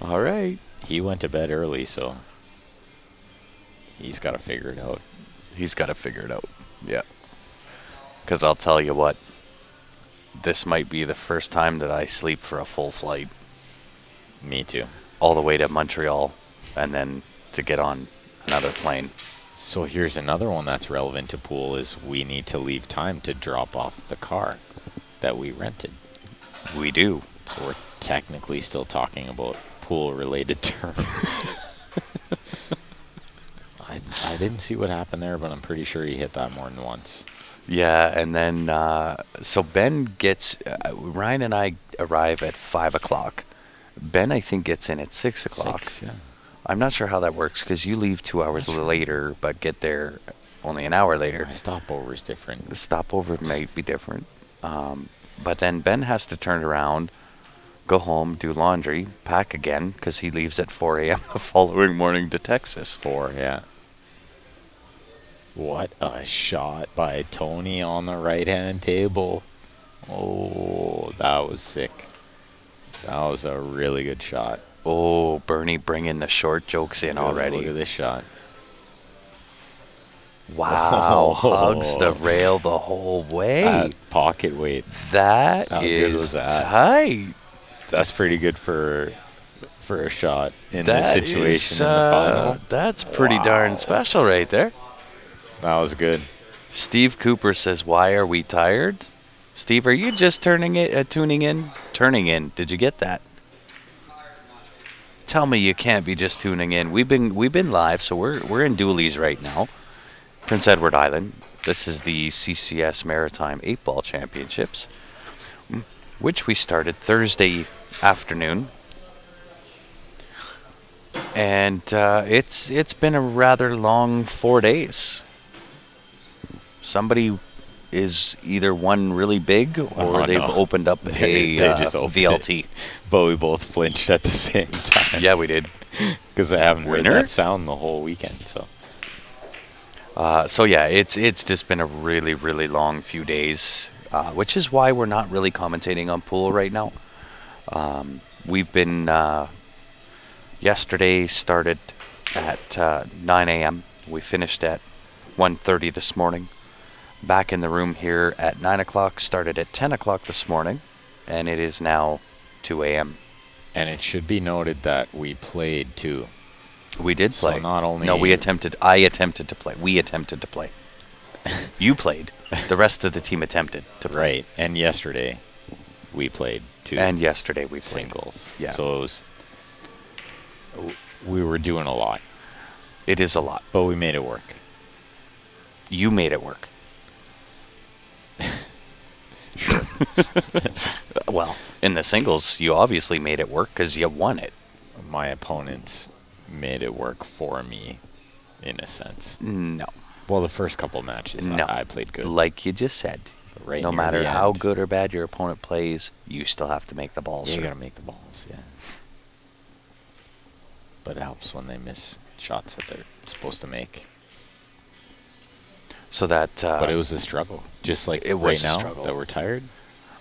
All right. He went to bed early, so he's got to figure it out. He's got to figure it out. Yeah. Because I'll tell you what, this might be the first time that I sleep for a full flight Me too. all the way to Montreal and then to get on another plane. So here's another one that's relevant to pool is we need to leave time to drop off the car that we rented. We do. So we're technically still talking about pool-related terms. I didn't see what happened there, but I'm pretty sure he hit that more than once. Yeah, and then so Ben gets Ryan and I arrive at 5 o'clock. Ben, I think, gets in at 6 o'clock. 6, yeah. I'm not sure how that works because you leave 2 hours later, but get there only an hour later. My stopover is different. The stopover might be different. But then Ben has to turn around, go home, do laundry, pack again because he leaves at 4 a.m. the following morning to Texas. 4, yeah. What a shot by Tony on the right-hand table. Oh, that was sick. That was a really good shot. Oh, Bernie bringing the short jokes in already. Look at this shot. Wow, hugs the rail the whole way. That pocket weight. That How good was is that? tight. That's pretty good for a shot in this That situation is, in the final. That's pretty darn special right there. That was good. Steve Cooper says, "Why are we tired?" Steve, are you just tuning in? Turning in. Did you get that? Tell me you can't be just tuning in. We've been live, so we're in Dooley's right now, Prince Edward Island. This is the CCS Maritime 8-Ball Championships, which we started Thursday afternoon. And it's been a rather long 4 days. Somebody is either won really big or they've opened up They just opened VLT. it. But we both flinched at the same time. Yeah, we did. Because I haven't heard Winner? that sound the whole weekend. So So yeah, it's just been a really, really long few days, which is why we're not really commentating on pool right now. We've been yesterday started at 9 a.m. We finished at 1:30 this morning. Back in the room here at 9 o'clock, started at 10 o'clock this morning, and it is now 2 a.m. And it should be noted that we played too. We did So play. not only- No, we attempted. I attempted to play. We attempted to play. You played. The rest of the team attempted to play. Right. And yesterday we played too. And yesterday we played. Singles. Yeah. So it was, we were doing a lot, It is a lot. but we made it work. You made it work. Sure. Well, in the singles, you obviously made it work because you won it. My opponents made it work for me, in a sense. No. Well, the first couple matches, No. I played good. Like you just said, But right no near matter the how end, good or bad your opponent plays, you still have to make the balls. you sir. gotta make the balls, yeah. But it helps when they miss shots that they're supposed to make. So that. But it was a struggle, just like it right was a now struggle. that we're tired.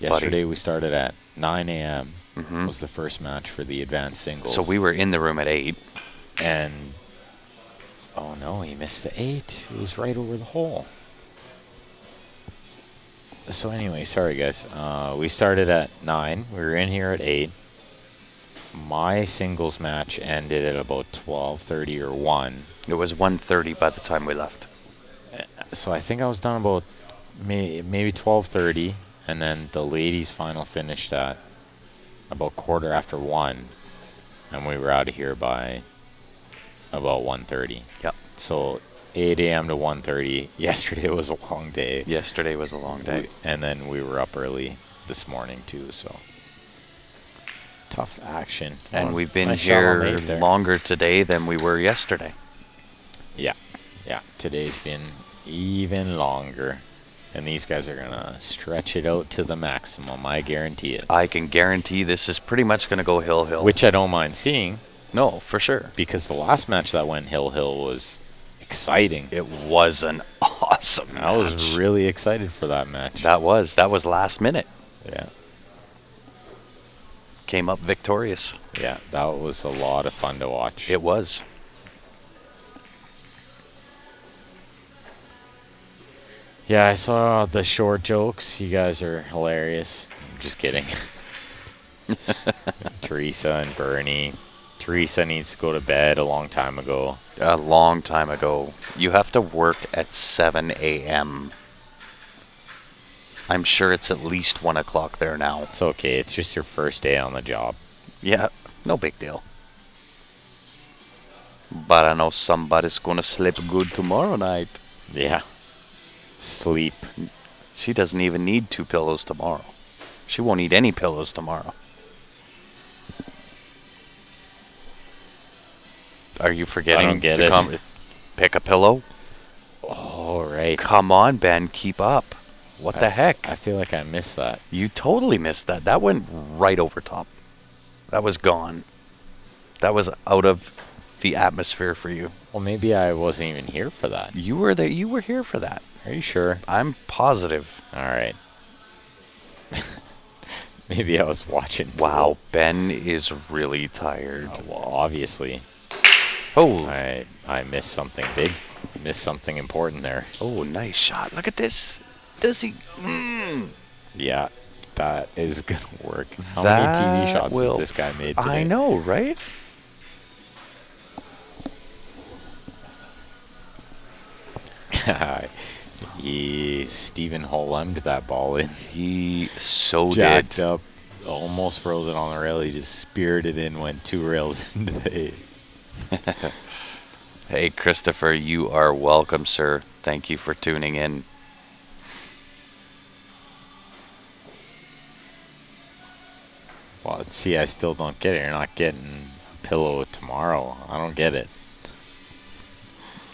Buddy. Yesterday we started at 9 a.m. Mhm. was the first match for the advanced singles. So we were in the room at 8. And oh no, he missed the 8. It was right over the hole. So anyway, sorry guys. We started at 9. We were in here at 8. My singles match ended at about 12:30 or 1. It was 1:30 by the time we left. So I think I was done about maybe 12:30, and then the ladies' final finished at about 1:15, and we were out of here by about 1:30. Yep. So 8 a.m. to 1:30. Yesterday was a long day. Yesterday was a long day. And then we were up early this morning too, so tough action. And Well, we've been nice shot on here eight there. longer today than we were yesterday. Yeah, today's been even longer. And these guys are going to stretch it out to the maximum, I guarantee it. I can guarantee this is pretty much going to go hill-hill. Which I don't mind seeing, No, for sure. because the last match that went hill-hill was exciting. It was an awesome match. I was really excited for that match. That was last minute. Yeah, Came up victorious. yeah, that was a lot of fun to watch. It was. Yeah, I saw the short jokes. You guys are hilarious. I'm just kidding. Teresa and Bernie. Teresa needs to go to bed a long time ago. A long time ago. You have to work at 7 a.m. I'm sure it's at least 1 o'clock there now. It's okay. It's just your first day on the job. Yeah, no big deal. But I know somebody's gonna sleep good tomorrow night. Yeah. Sleep. She doesn't even need 2 pillows tomorrow. She won't need any pillows tomorrow. Are you forgetting? I don't get it. Pick a pillow? Oh, right. Come on, Ben, keep up. What the heck? I feel like I missed that. You totally missed that. That went right over top. That was gone. That was out of the atmosphere for you. Well, maybe I wasn't even here for that. You were there. You were here for that. Are you sure? I'm positive. All right. Maybe I was watching. Wow, Ben is really tired. Well, obviously. Oh. I missed something big. Missed something important there. Oh, nice shot. Look at this. Does he? Yeah, that is going to work. How That many TV shots will- has this guy made today? I know, right? He Stephen Hollem'd that ball in. He so Jacked did. up, almost froze it on the rail. He just speared it in, went 2 rails into the hay. Hey, Christopher, you are welcome, sir. Thank you for tuning in. Well, see, I still don't get it. You're not getting a pillow tomorrow. I don't get it.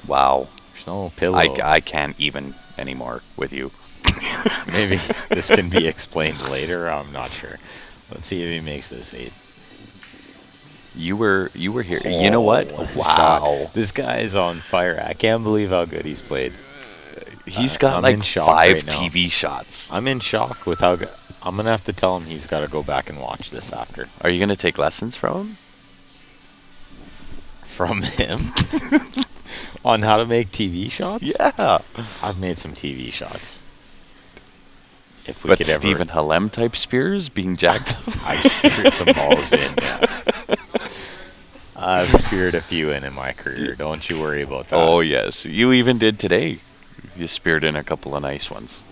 Wow. There's no pillow. I can't even anymore with you. Maybe this can be explained later. I'm not sure. Let's see if he makes this 8. You were here. You know what? Oh, Wow. shot. This guy is on fire. I can't believe how good he's played. He's got I'm like in shock 5 right now. TV shots. I'm in shock with how good. I'm going to have to tell him he's got to go back and watch this after. Are you going to take lessons from him? From him? On how to make TV shots? Yeah. I've made some TV shots. If we But could Stephen ever. Halem type spears being jacked up. I've speared some balls in, yeah. I've speared a few in my career. Don't you worry about that. Oh, yes. You even did today. You speared in a couple of nice ones.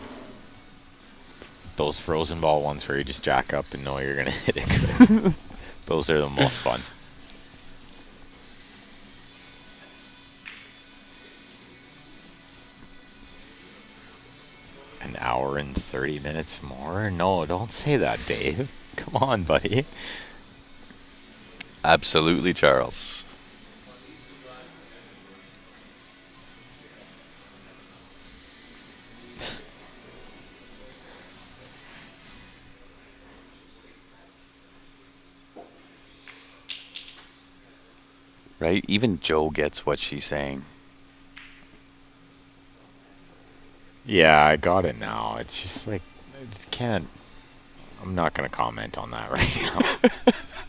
Those frozen ball ones where you just jack up and know you're going to hit it good. Those are the most fun. An hour and 30 minutes more? No, don't say that, Dave. Come on, buddy. Absolutely, Charles. Right? Even Joe gets what she's saying. Yeah, I got it now. It's just like, I'm not going to comment on that right now.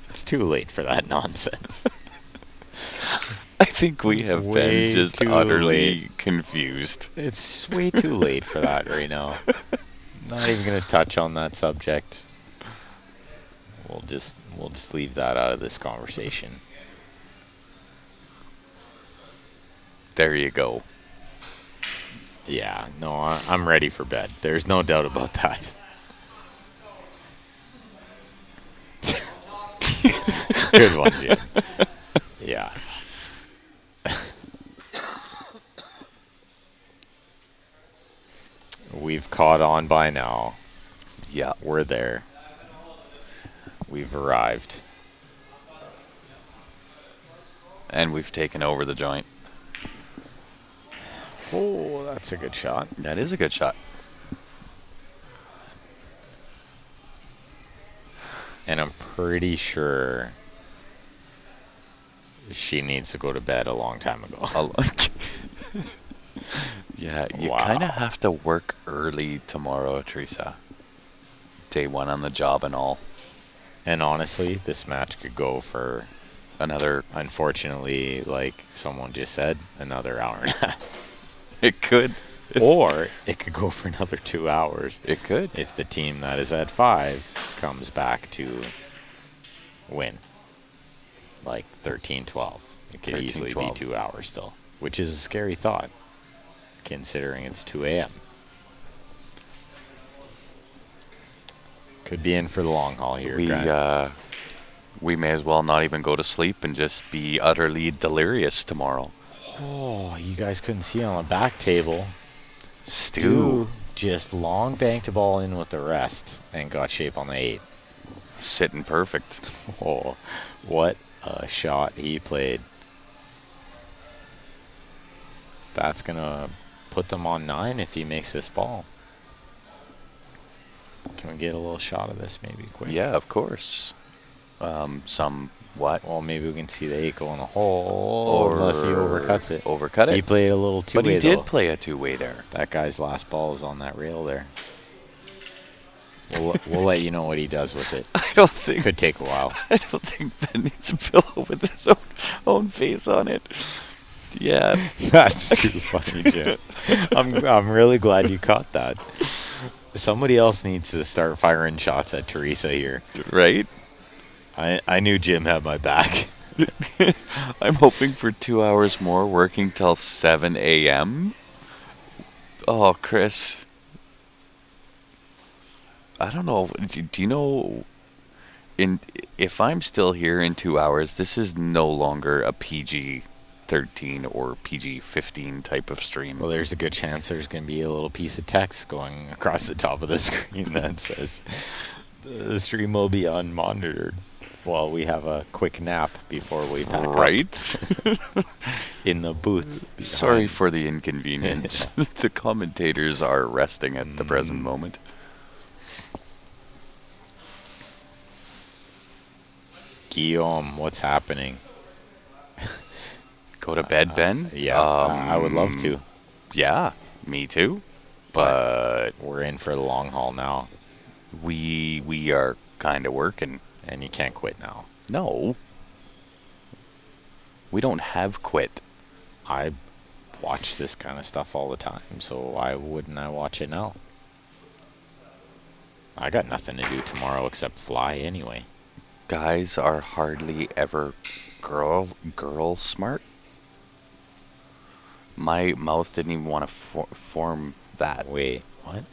It's too late for that nonsense. I think we It's have way been just too utterly late. confused. It's way too late for that right now. Not even going to touch on that subject. We'll just leave that out of this conversation. There you go. Yeah, no, I'm ready for bed. There's no doubt about that. Good one, Jim. Yeah. We've caught on by now. Yeah. We're there. We've arrived. And we've taken over the joint. Oh, that's a good shot. That is a good shot. And I'm pretty sure she needs to go to bed a long time ago. Yeah, you Wow. kind of have to work early tomorrow, Teresa. Day 1 on the job and all. And honestly, this match could go for, Another, unfortunately, like someone just said, another hour and a half. it could. Or it could go for another 2 hours It could. if the team that is at 5 comes back to win. Like 13-12. It could easily be 13-12. 2 hours still, which is a scary thought, considering it's 2 a.m. Could be in for the long haul here, We Grant. we may as well not even go to sleep and just be utterly delirious tomorrow. Oh, you guys couldn't see on the back table. Stu Just long banked a ball in with the rest and got shape on the 8. sitting perfect. Oh, what a shot he played. That's going to put them on 9 if he makes this ball. Can we get a little shot of this maybe quick? Yeah, of course. Some what? Well, maybe we can see the 8 go in the hole unless he overcuts it. Overcut it. He played a little two-way, But he did though. play a two-way there. That guy's last ball is on that rail there. We'll let you know what he does with it. I don't think Could take a while. I don't think Ben needs a pillow with his own face on it. Yeah. That's too funny, Jim. I'm really glad you caught that. Somebody else needs to start firing shots at Teresa here. Right? I knew Jim had my back. I'm hoping for 2 hours more, working till 7 a.m. Oh, Chris. I don't know. Do you know? If I'm still here in 2 hours, this is no longer a PG-13 or PG-15 type of stream. Well, there's a good chance there's going to be a little piece of text going across the top of the screen that says the stream will be unmonitored while we have a quick nap before we pack up Right? in the booth. Sorry behind. for the inconvenience. The commentators are resting at the present moment. Guillaume, what's happening? Go to bed, Ben? Yeah, I would love to. Yeah, me too. But We're in for the long haul now, we are kind of working. and you can't quit now. No. We don't have quit. I watch this kind of stuff all the time, so why wouldn't I watch it now? I got nothing to do tomorrow except fly anyway. Guys are hardly ever girl smart. My mouth didn't even want to form that. Wait, what?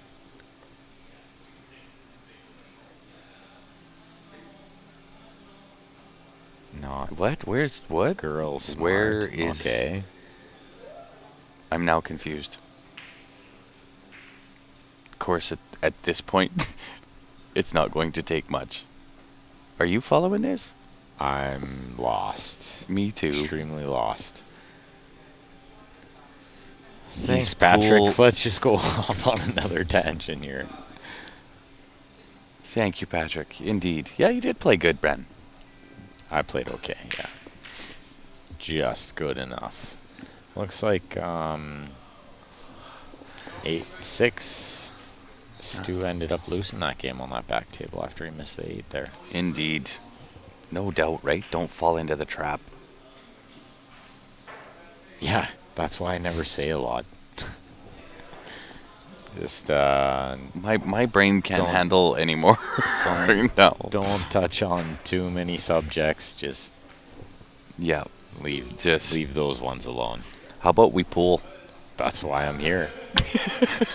Not What? Where's what? girls. Smart. Where is- Okay. I'm now confused. Of course, at this point, it's not going to take much. Are you following this? I'm lost. Me too. Extremely lost. He's Thanks, Patrick. cool. Let's just go off on another tangent here. Thank you, Patrick. Indeed. Yeah, you did play good, Bren. I played okay, yeah. Just good enough. Looks like 8-6. Stu ended up losing that game on that back table after he missed the 8 there. Indeed. No doubt, right? Don't fall into the trap. Yeah, that's why I never say a lot. Just My brain can't Don't- handle anymore. don't- No. don't touch on too many subjects. Just Yeah. leave Just- leave those ones alone. How about we pool? That's why I'm here.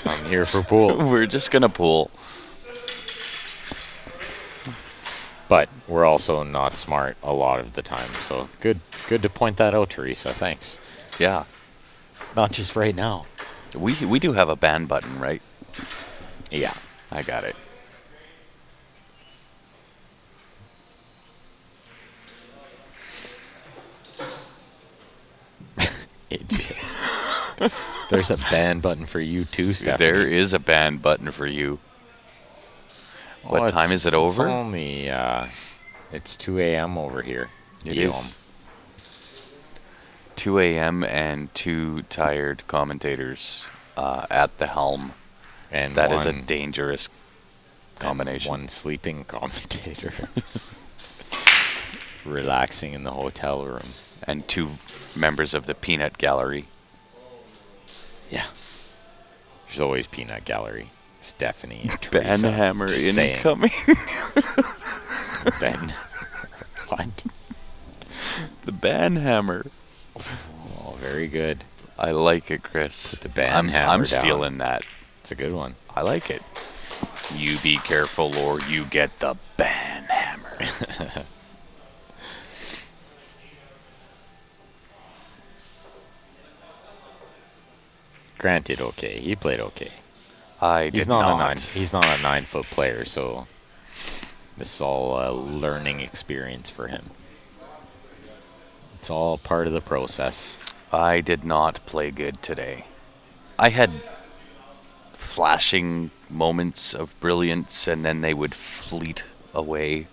I'm here for pool. We're just gonna pool. But we're also not smart a lot of the time. So good to point that out, Teresa. Thanks. Yeah. Not just right now. We do have a ban button, right? Yeah. I got it. Idiot. There's a ban button for you too, Stephanie. There is a ban button for you. What Oh, time is it over? It's only it's 2 a.m. over here. It Guillaume. is 2 a.m. and 2 tired commentators at the helm. And That is a one- dangerous and combination. One sleeping commentator. Relaxing in the hotel room. And 2 members of the peanut gallery. Yeah. There's always peanut gallery. Stephanie and Ben Teresa. Hammer Just saying. incoming. Ben. What? The ban hammer. Oh, very good. I like it, Chris. Put the ban I'm hammer down. stealing that. It's a good one. I like it. You be careful or you get the ban hammer. Granted, okay, he played okay. I did not. He's not a 9-foot player, so this is all a learning experience for him. It's all part of the process. I did not play good today. I had flashing moments of brilliance, and then they would fleet away.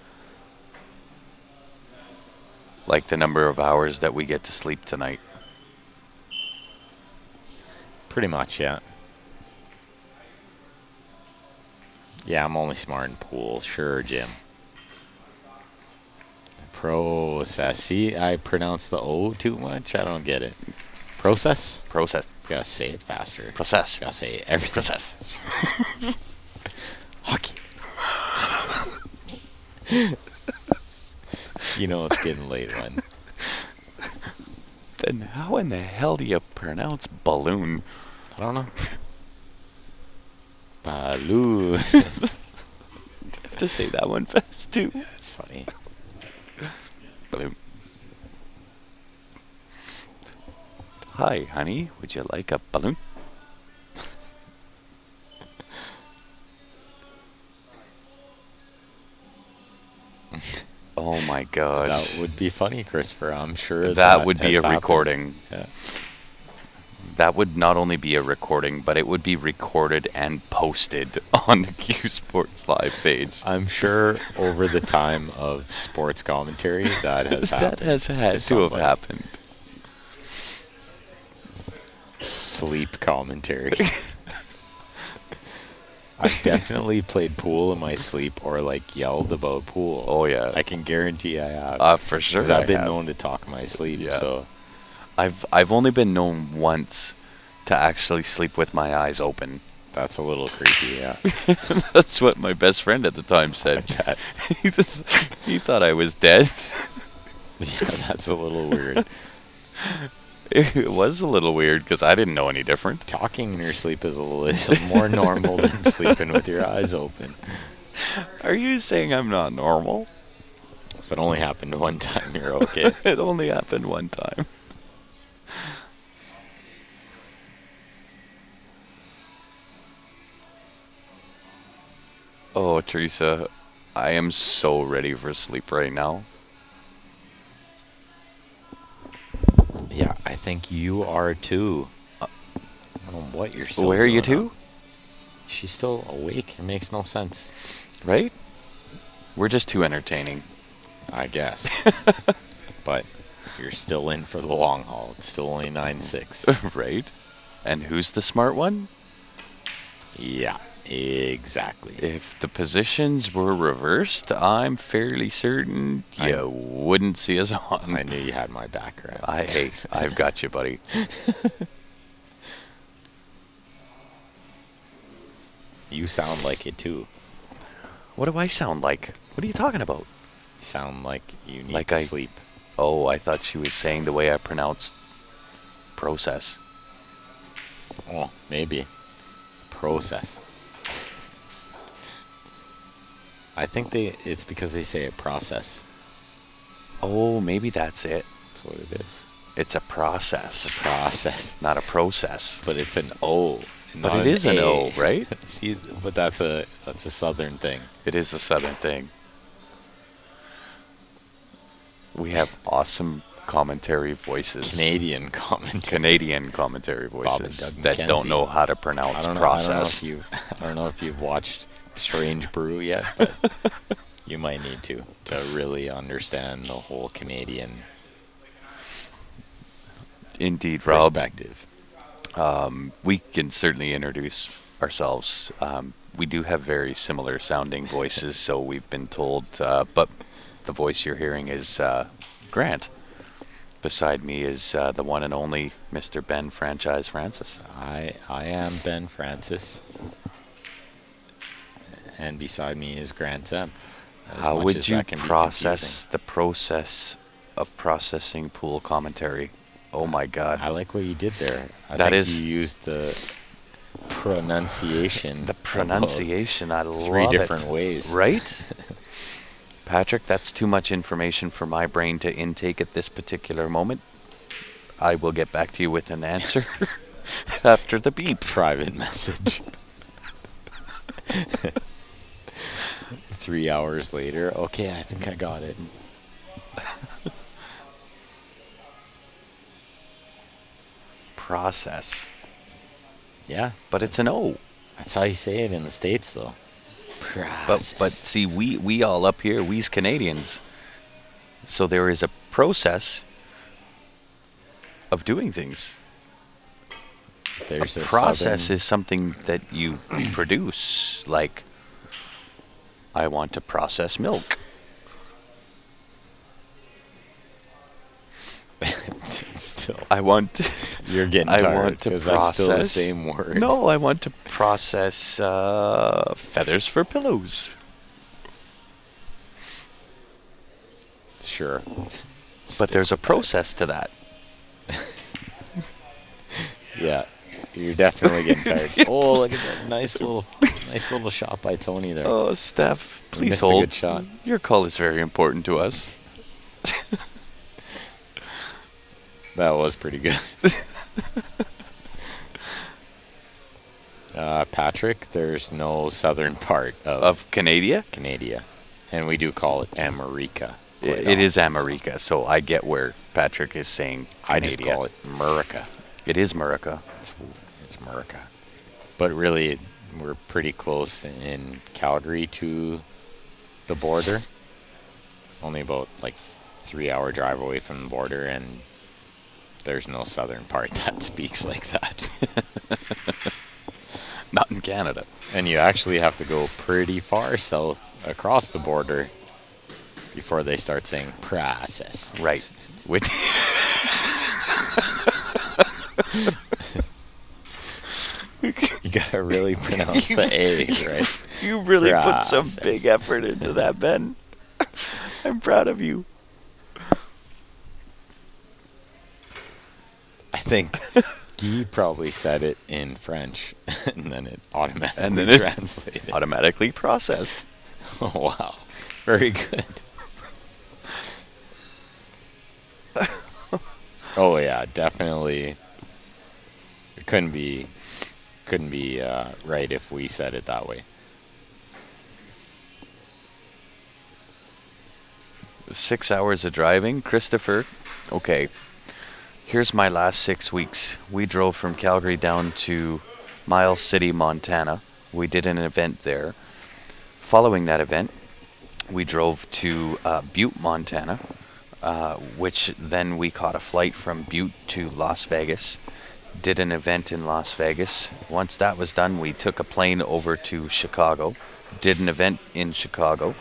Like the number of hours that we get to sleep tonight. Pretty much, yeah. Yeah, I'm only smart in pool. Sure, Jim. Process. See, I pronounce the O too much. I don't get it. Process? Process. Gotta say it faster. Process. Gotta say everything. Process. Hockey. You know it's getting late when. Then how in the hell do you pronounce balloon? I don't know. Balloon. I have to say that one fast too. That's funny. Balloon. Hi, honey. Would you like a balloon? Oh my gosh. That would be funny, Christopher. I'm sure That would be has a happened. recording. Yeah. That would not only be a recording, but it would be recorded and posted on the Q Sports Live page. I'm sure over the time of sports commentary that has happened. That has had to have somebody. happened. Sleep commentary. I've definitely played pool in my sleep or like yelled about pool. Oh yeah, I can guarantee I have. for sure. 'Cause I've been known to talk in my sleep. Yeah. So I've only been known once to actually sleep with my eyes open. that's a little creepy. Yeah. That's what my best friend at the time said. That- He thought I was dead. yeah, that's a little weird. It was a little weird because I didn't know any different. Talking in your sleep is a little more normal than sleeping with your eyes open. Are you saying I'm not normal? If it only happened one time, you're okay. It only happened one time. Oh, Teresa, I am so ready for sleep right now. Yeah, I think you are too. I don't know what you're still Where are you doing two? She's still awake. It makes no sense. Right? We're just too entertaining. I guess. But you're still in for the long haul. It's still only 9-6. Right? And who's the smart one? Yeah, exactly. If the positions were reversed, I'm fairly certain you wouldn't see us on. I knew you had my background. Hey, I've got you, buddy. You sound like it too. What do I sound like? What are you talking about? You sound like you need Like to I- sleep. Oh, I thought she was saying the way I pronounced process. Oh, maybe. Process. I think it's because they say it process. Oh, maybe that's it. That's what it is. It's a process, Process. not a process. But it's an O. But not it is an A. O, right? See, but that's a southern thing. It is a southern thing. We have awesome commentary voices. Canadian commentary. Canadian commentary Bob and voices Doug that McKenzie. don't know how to pronounce I process. don't know if you've watched Strange Brew yet, but you might need to really understand the whole Canadian Indeed, Rob. perspective. We can certainly introduce ourselves. We do have very similar sounding voices, so we've been told. But the voice you're hearing is Grant. Beside me is the one and only Mr. Ben Franchise Francis. I am Ben Francis, and beside me is Grant Zemp. As How much would as you that can be process the process of processing pool commentary? Oh my God. confusing. I like what you did there. I That think is- you used the pronunciation. The pronunciation, I love it. 3 different ways. Right? Patrick, that's too much information for my brain to intake at this particular moment. I will get back to you with an answer after the beep. Private message. 3 hours later. Okay, I think I got it. Process. Yeah, But it's an O. that's how you say it in the States, though. But see, we all up here, we's Canadians. So there is a process of doing things. There's a a process southern- is something that you produce. Like, I want to process milk. Still, I want. you're getting I tired want to because that's still the process. same word. No, I want to process feathers for pillows. Sure. But there's a process to that. Yeah, you're definitely getting tired. Oh, look at that nice little shot by Tony there. Oh, Steph, please missed a hold. good shot. Your call is very important to us. That was pretty good. Patrick, there's no southern part Of Canada? Canada, and we do call it America. It is America, so I get where Patrick is saying I just Canada. call it America. It is America. It's America. But really, we're pretty close in Calgary to the border. Only about 3-hour drive away from the border, and there's no southern part that speaks like that. Not in Canada. And you actually have to go pretty far south across the border before they start saying process. Right. With You gotta really pronounce the A's, right? You really put some Process. big effort into that, Ben. I'm proud of you. I think Guy probably said it in French, and then it automatically And then it translated. automatically processed. Oh, wow. Very good. Oh, yeah, definitely. It couldn't be right if we said it that way. 6 hours of driving, Christopher. Okay. Here's my last 6 weeks. We drove from Calgary down to Miles City, Montana. We did an event there. Following that event, we drove to Butte, Montana, which then we caught a flight from Butte to Las Vegas. Did an event in Las Vegas. Once that was done, we took a plane over to Chicago. Did an event in Chicago.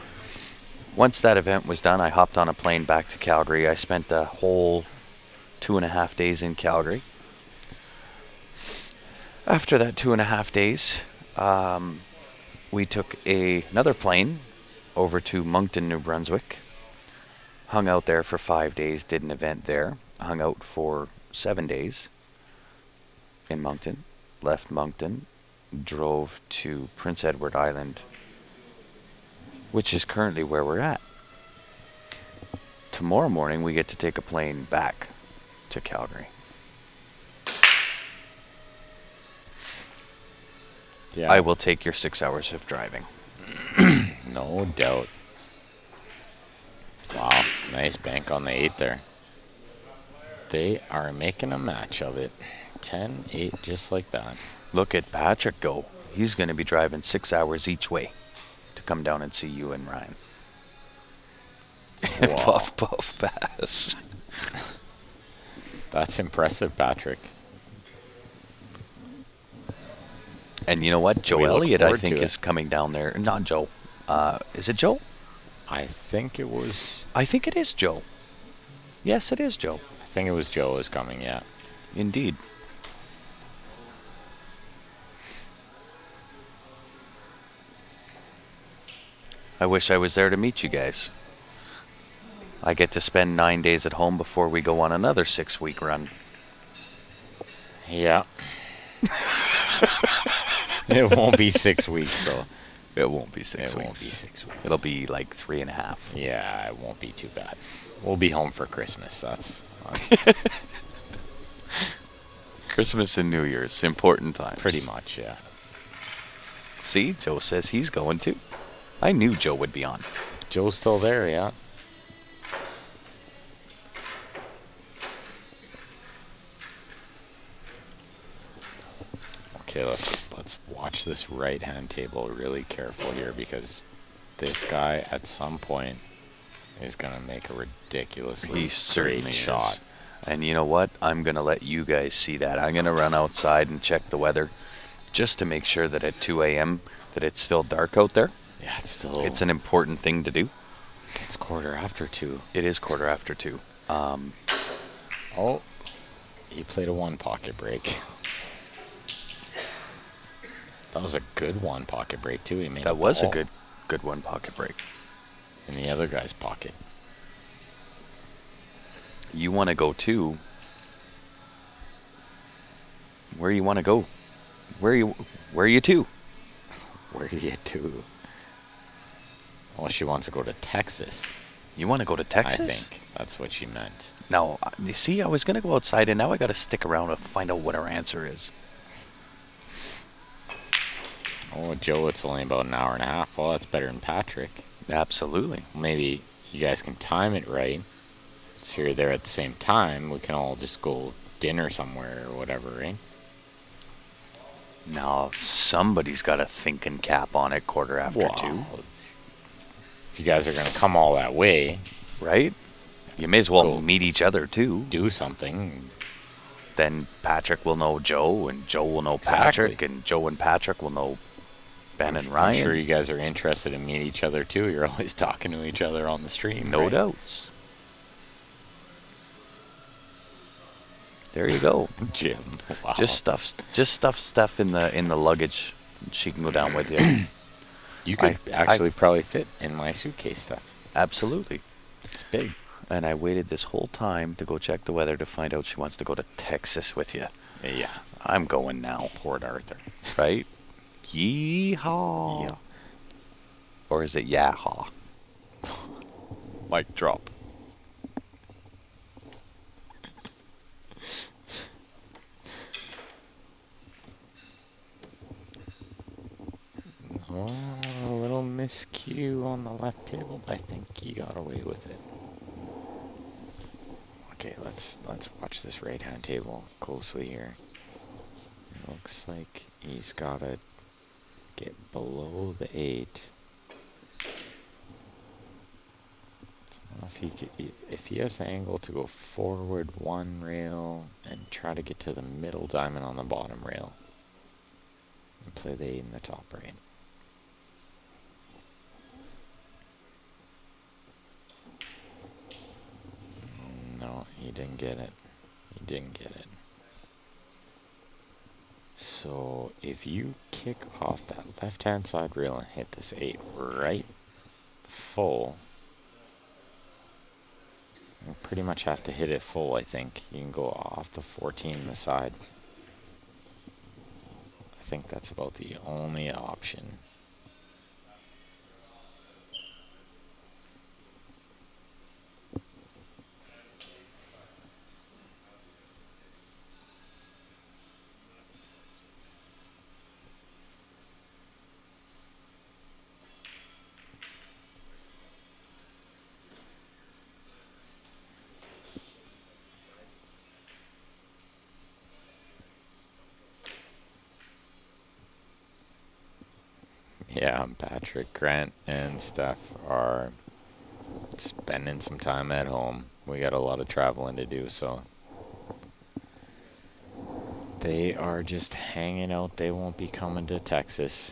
Once that event was done, I hopped on a plane back to Calgary. I spent the whole 2.5 days in Calgary. After that 2.5 days, we took another plane over to Moncton, New Brunswick. Hung out there for 5 days, did an event there. Hung out for 7 days in Moncton. Left Moncton, drove to Prince Edward Island, which is currently where we're at. Tomorrow morning, we get to take a plane back to Calgary. Yeah, I will take your 6 hours of driving. no doubt. Wow, nice bank on the 8 there. They are making a match of it. 10-8, just like that. Look at Patrick go. He's going to be driving 6 hours each way to come down and see you and Ryan. Wow. Puff, puff, pass. That's impressive, Patrick. And you know what? Joe We look Elliott, I forward think, to it. is coming down there. Not Joe. Is it Joe? I think it was I think it is Joe. Yes, it is Joe. Joe is coming, yeah. Indeed. I wish I was there to meet you guys. I get to spend 9 days at home before we go on another 6-week run. Yeah. It won't be 6 weeks though. It won't be 6 It weeks. won't be 6 weeks. It'll be like 3.5. Yeah, it won't be too bad. We'll be home for Christmas. That's Christmas and New Year's, important times. pretty much, yeah. See, Joe says he's going too. I knew Joe would be on. Joe's still there, yeah. Okay, let's watch this right-hand table really careful here, because this guy at some point is gonna make a ridiculously He certainly great is. shot. And you know what? I'm going to let you guys see that. I'm going to run outside and check the weather just to make sure that at 2 a.m. that it's still dark out there. Yeah, it's still. It's an important thing to do. It's 2:15. It is 2:15. Oh, he played a one pocket break. That was a good one pocket break too. He made That was a ball good one pocket break. in the other guy's pocket. You want to go too. Where you want to go? Where are you to? Where do you get to? Well, she wants to go to Texas. You want to go to Texas? I think that's what she meant. No, you see, I was going to go outside, and now I got to stick around to find out what her answer is. Oh, Joe, it's only about an hour and a half. Well, that's better than Patrick. Absolutely. Maybe you guys can time it right. So you're there at the same time. We can all just go dinner somewhere or whatever, right? Now, somebody's got a thinking cap on it 2:15, If you guys are going to come all that way, right? You may as well Cool. meet each other, too. do something. Then Patrick will know Joe, and Joe will know Exactly. Patrick, and Joe and Patrick will know Ben and I'm Ryan. sure you guys are interested in meeting each other too. You're always talking to each other on the stream. No right? doubts. There you go. Jim. Wow. Just stuff in the luggage. She can go down with you. you could I- actually probably fit in my suitcase stuff. Absolutely. It's big. And I waited this whole time to go check the weather to find out she wants to go to Texas with you. Yeah. I'm going now. Port Arthur. Right? Yeehaw. Yeah. Or is it yahaw? Mic drop. Oh, a little miscue on the left table, but I think he got away with it. Okay, let's watch this right hand table closely here. It looks like he's gotta get below the 8. So if he has the angle to go forward one rail and try to get to the middle diamond on the bottom rail and play the 8 in the top right. No, he didn't get it. He didn't get it. So if you kick off that left-hand side rail and hit this 8 right full, you pretty much have to hit it full, I think. You can go off the 14 on the side. I think that's about the only option. Yeah, Patrick, Grant, and Steph are spending some time at home. We got a lot of traveling to do, so they are just hanging out. They won't be coming to Texas.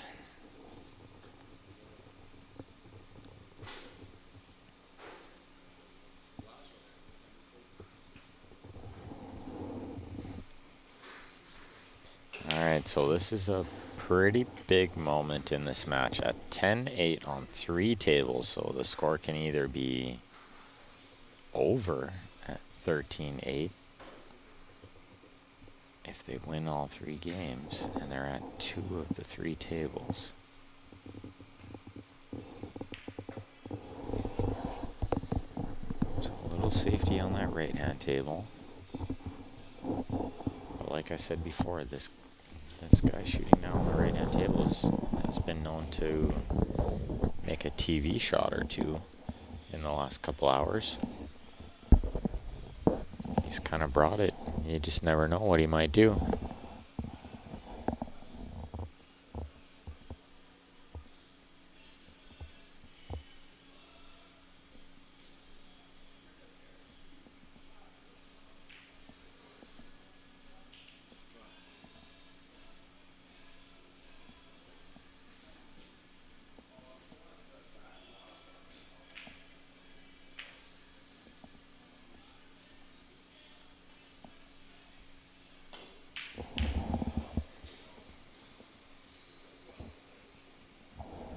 Alright, so this is a pretty big moment in this match at 10-8 on 3 tables, so the score can either be over at 13-8 if they win all 3 games and they're at 2 of the 3 tables. So a little safety on that right-hand table. But like I said before, this guy shooting now on the right-hand table has been known to make a TV shot or 2 in the last couple hours. He's kind of brought it. You just never know what he might do.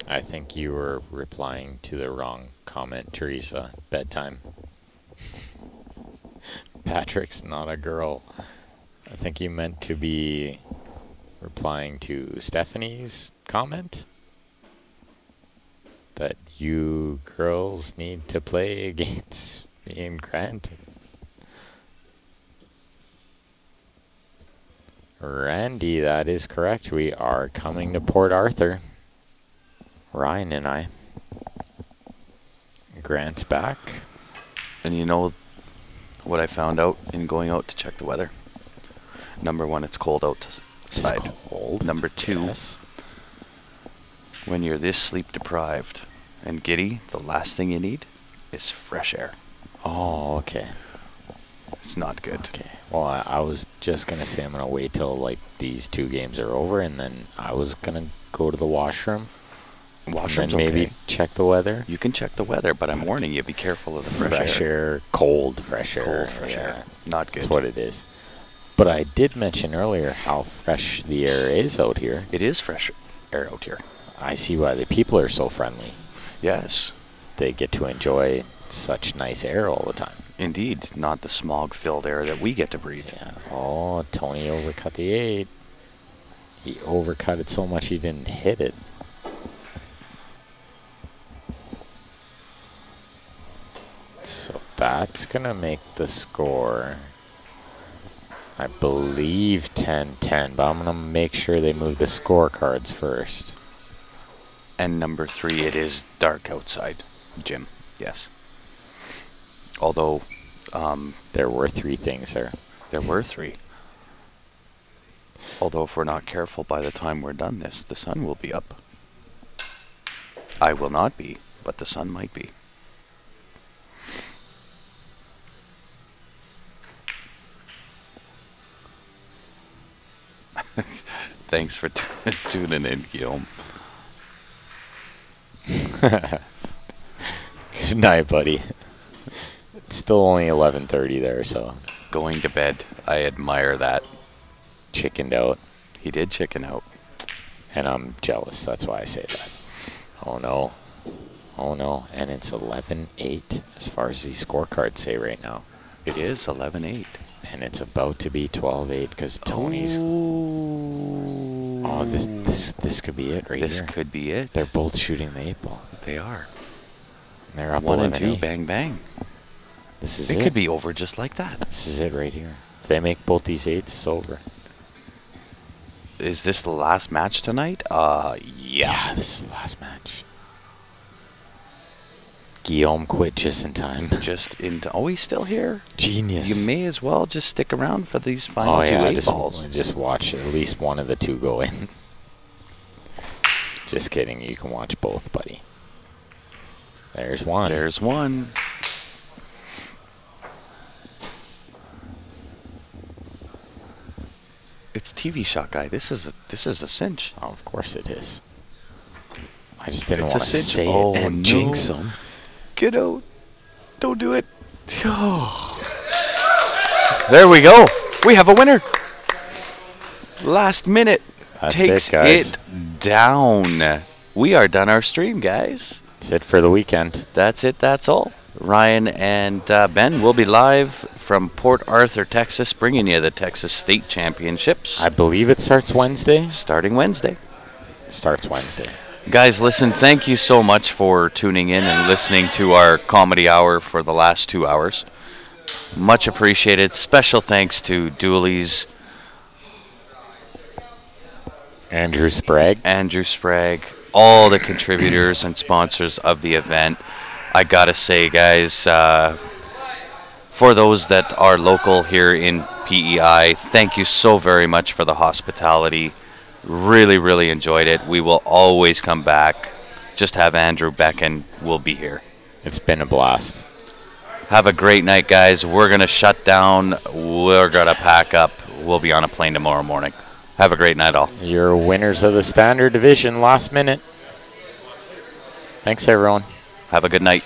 I think you were replying to the wrong comment, Teresa. Bedtime. Patrick's not a girl. I think you meant to be replying to Stephanie's comment that you girls need to play against me and Grant. Randy, that is correct. We are coming to Port Arthur. Ryan and I. Grant's back. And you know what I found out in going out to check the weather? Number 1, it's cold outside. It's cold. Number 2, Yes. when you're this sleep deprived and giddy, the last thing you need is fresh air. Oh, okay. It's not good. Okay. Well, I was just going to say I'm going to wait till like these 2 games are over, and then I was going to go to the washroom. Washroom's and then maybe okay. check the weather. You can check the weather, but I'm warning you, be careful of the Fresh air, cold fresh air. Cold fresh yeah. air. Not good. That's what it is. But I did mention earlier how fresh the air is out here. It is fresh air out here. I see why the people are so friendly. Yes, They get to enjoy such nice air all the time. indeed. Not the smog-filled air that we get to breathe. Yeah. Oh, Tony overcut the 8. He overcut it so much he didn't hit it. So that's going to make the score, I believe, 10-10. But I'm going to make sure they move the scorecards first. And number 3, it is dark outside, Jim. Yes. Although, There were 3 things there. there were 3. Although if we're not careful, by the time we're done this, the sun will be up. I will not be, but the sun might be. Thanks for tuning in, Guillaume. Good night, buddy. It's still only 11:30 there, so Going to bed. I admire that. chickened out. He did chicken out. And I'm jealous. That's why I say that. Oh, no. Oh, no. And it's 11-8 as far as these scorecards say right now. It is 11-8. And it's about to be 12-8 because Tony's... Oh, this could be it right This here. could be it. They're both shooting the 8 ball. They are. And they're up 1 and 2, 11-8. bang, bang. This is It it. could be over just like that. This is it right here. If they make both these 8s, it's over. Is this the last match tonight? Yeah. This is the last match. Guillaume quit just in time. Just into. Oh, he's still here. Genius. You may as well just stick around for these final 2 8 balls. Just watch at least one of the 2 go in. Just kidding. You can watch both, buddy. There's one. There's one. It's TV shot guy. This is a cinch. Oh, of course it is. I just didn't It's want a to cinch. say Oh, it and no. jinx them. Get out. Don't do it. There we go. We have a winner. Last minute That's takes it, guys. it down. We are done our stream, guys. That's it for the weekend. That's it. That's all. Ryan and Ben will be live from Port Arthur, Texas, bringing you the Texas State Championships. I believe it starts Wednesday. Starting Wednesday. Starts Wednesday. Guys, listen, thank you so much for tuning in and listening to our comedy hour for the last 2 hours. Much appreciated. Special thanks to Dooley's, Andrew Sprague, all the contributors and sponsors of the event. I gotta say, guys, for those that are local here in PEI, thank you so very much for the hospitality. Really, really enjoyed it. We will always come back. Just have Andrew beckon. We'll be here. It's been a blast. Have a great night, guys. We're going to shut down. We're going to pack up. We'll be on a plane tomorrow morning. Have a great night, all. You're winners of the Standard Division last minute. Thanks, everyone. Have a good night.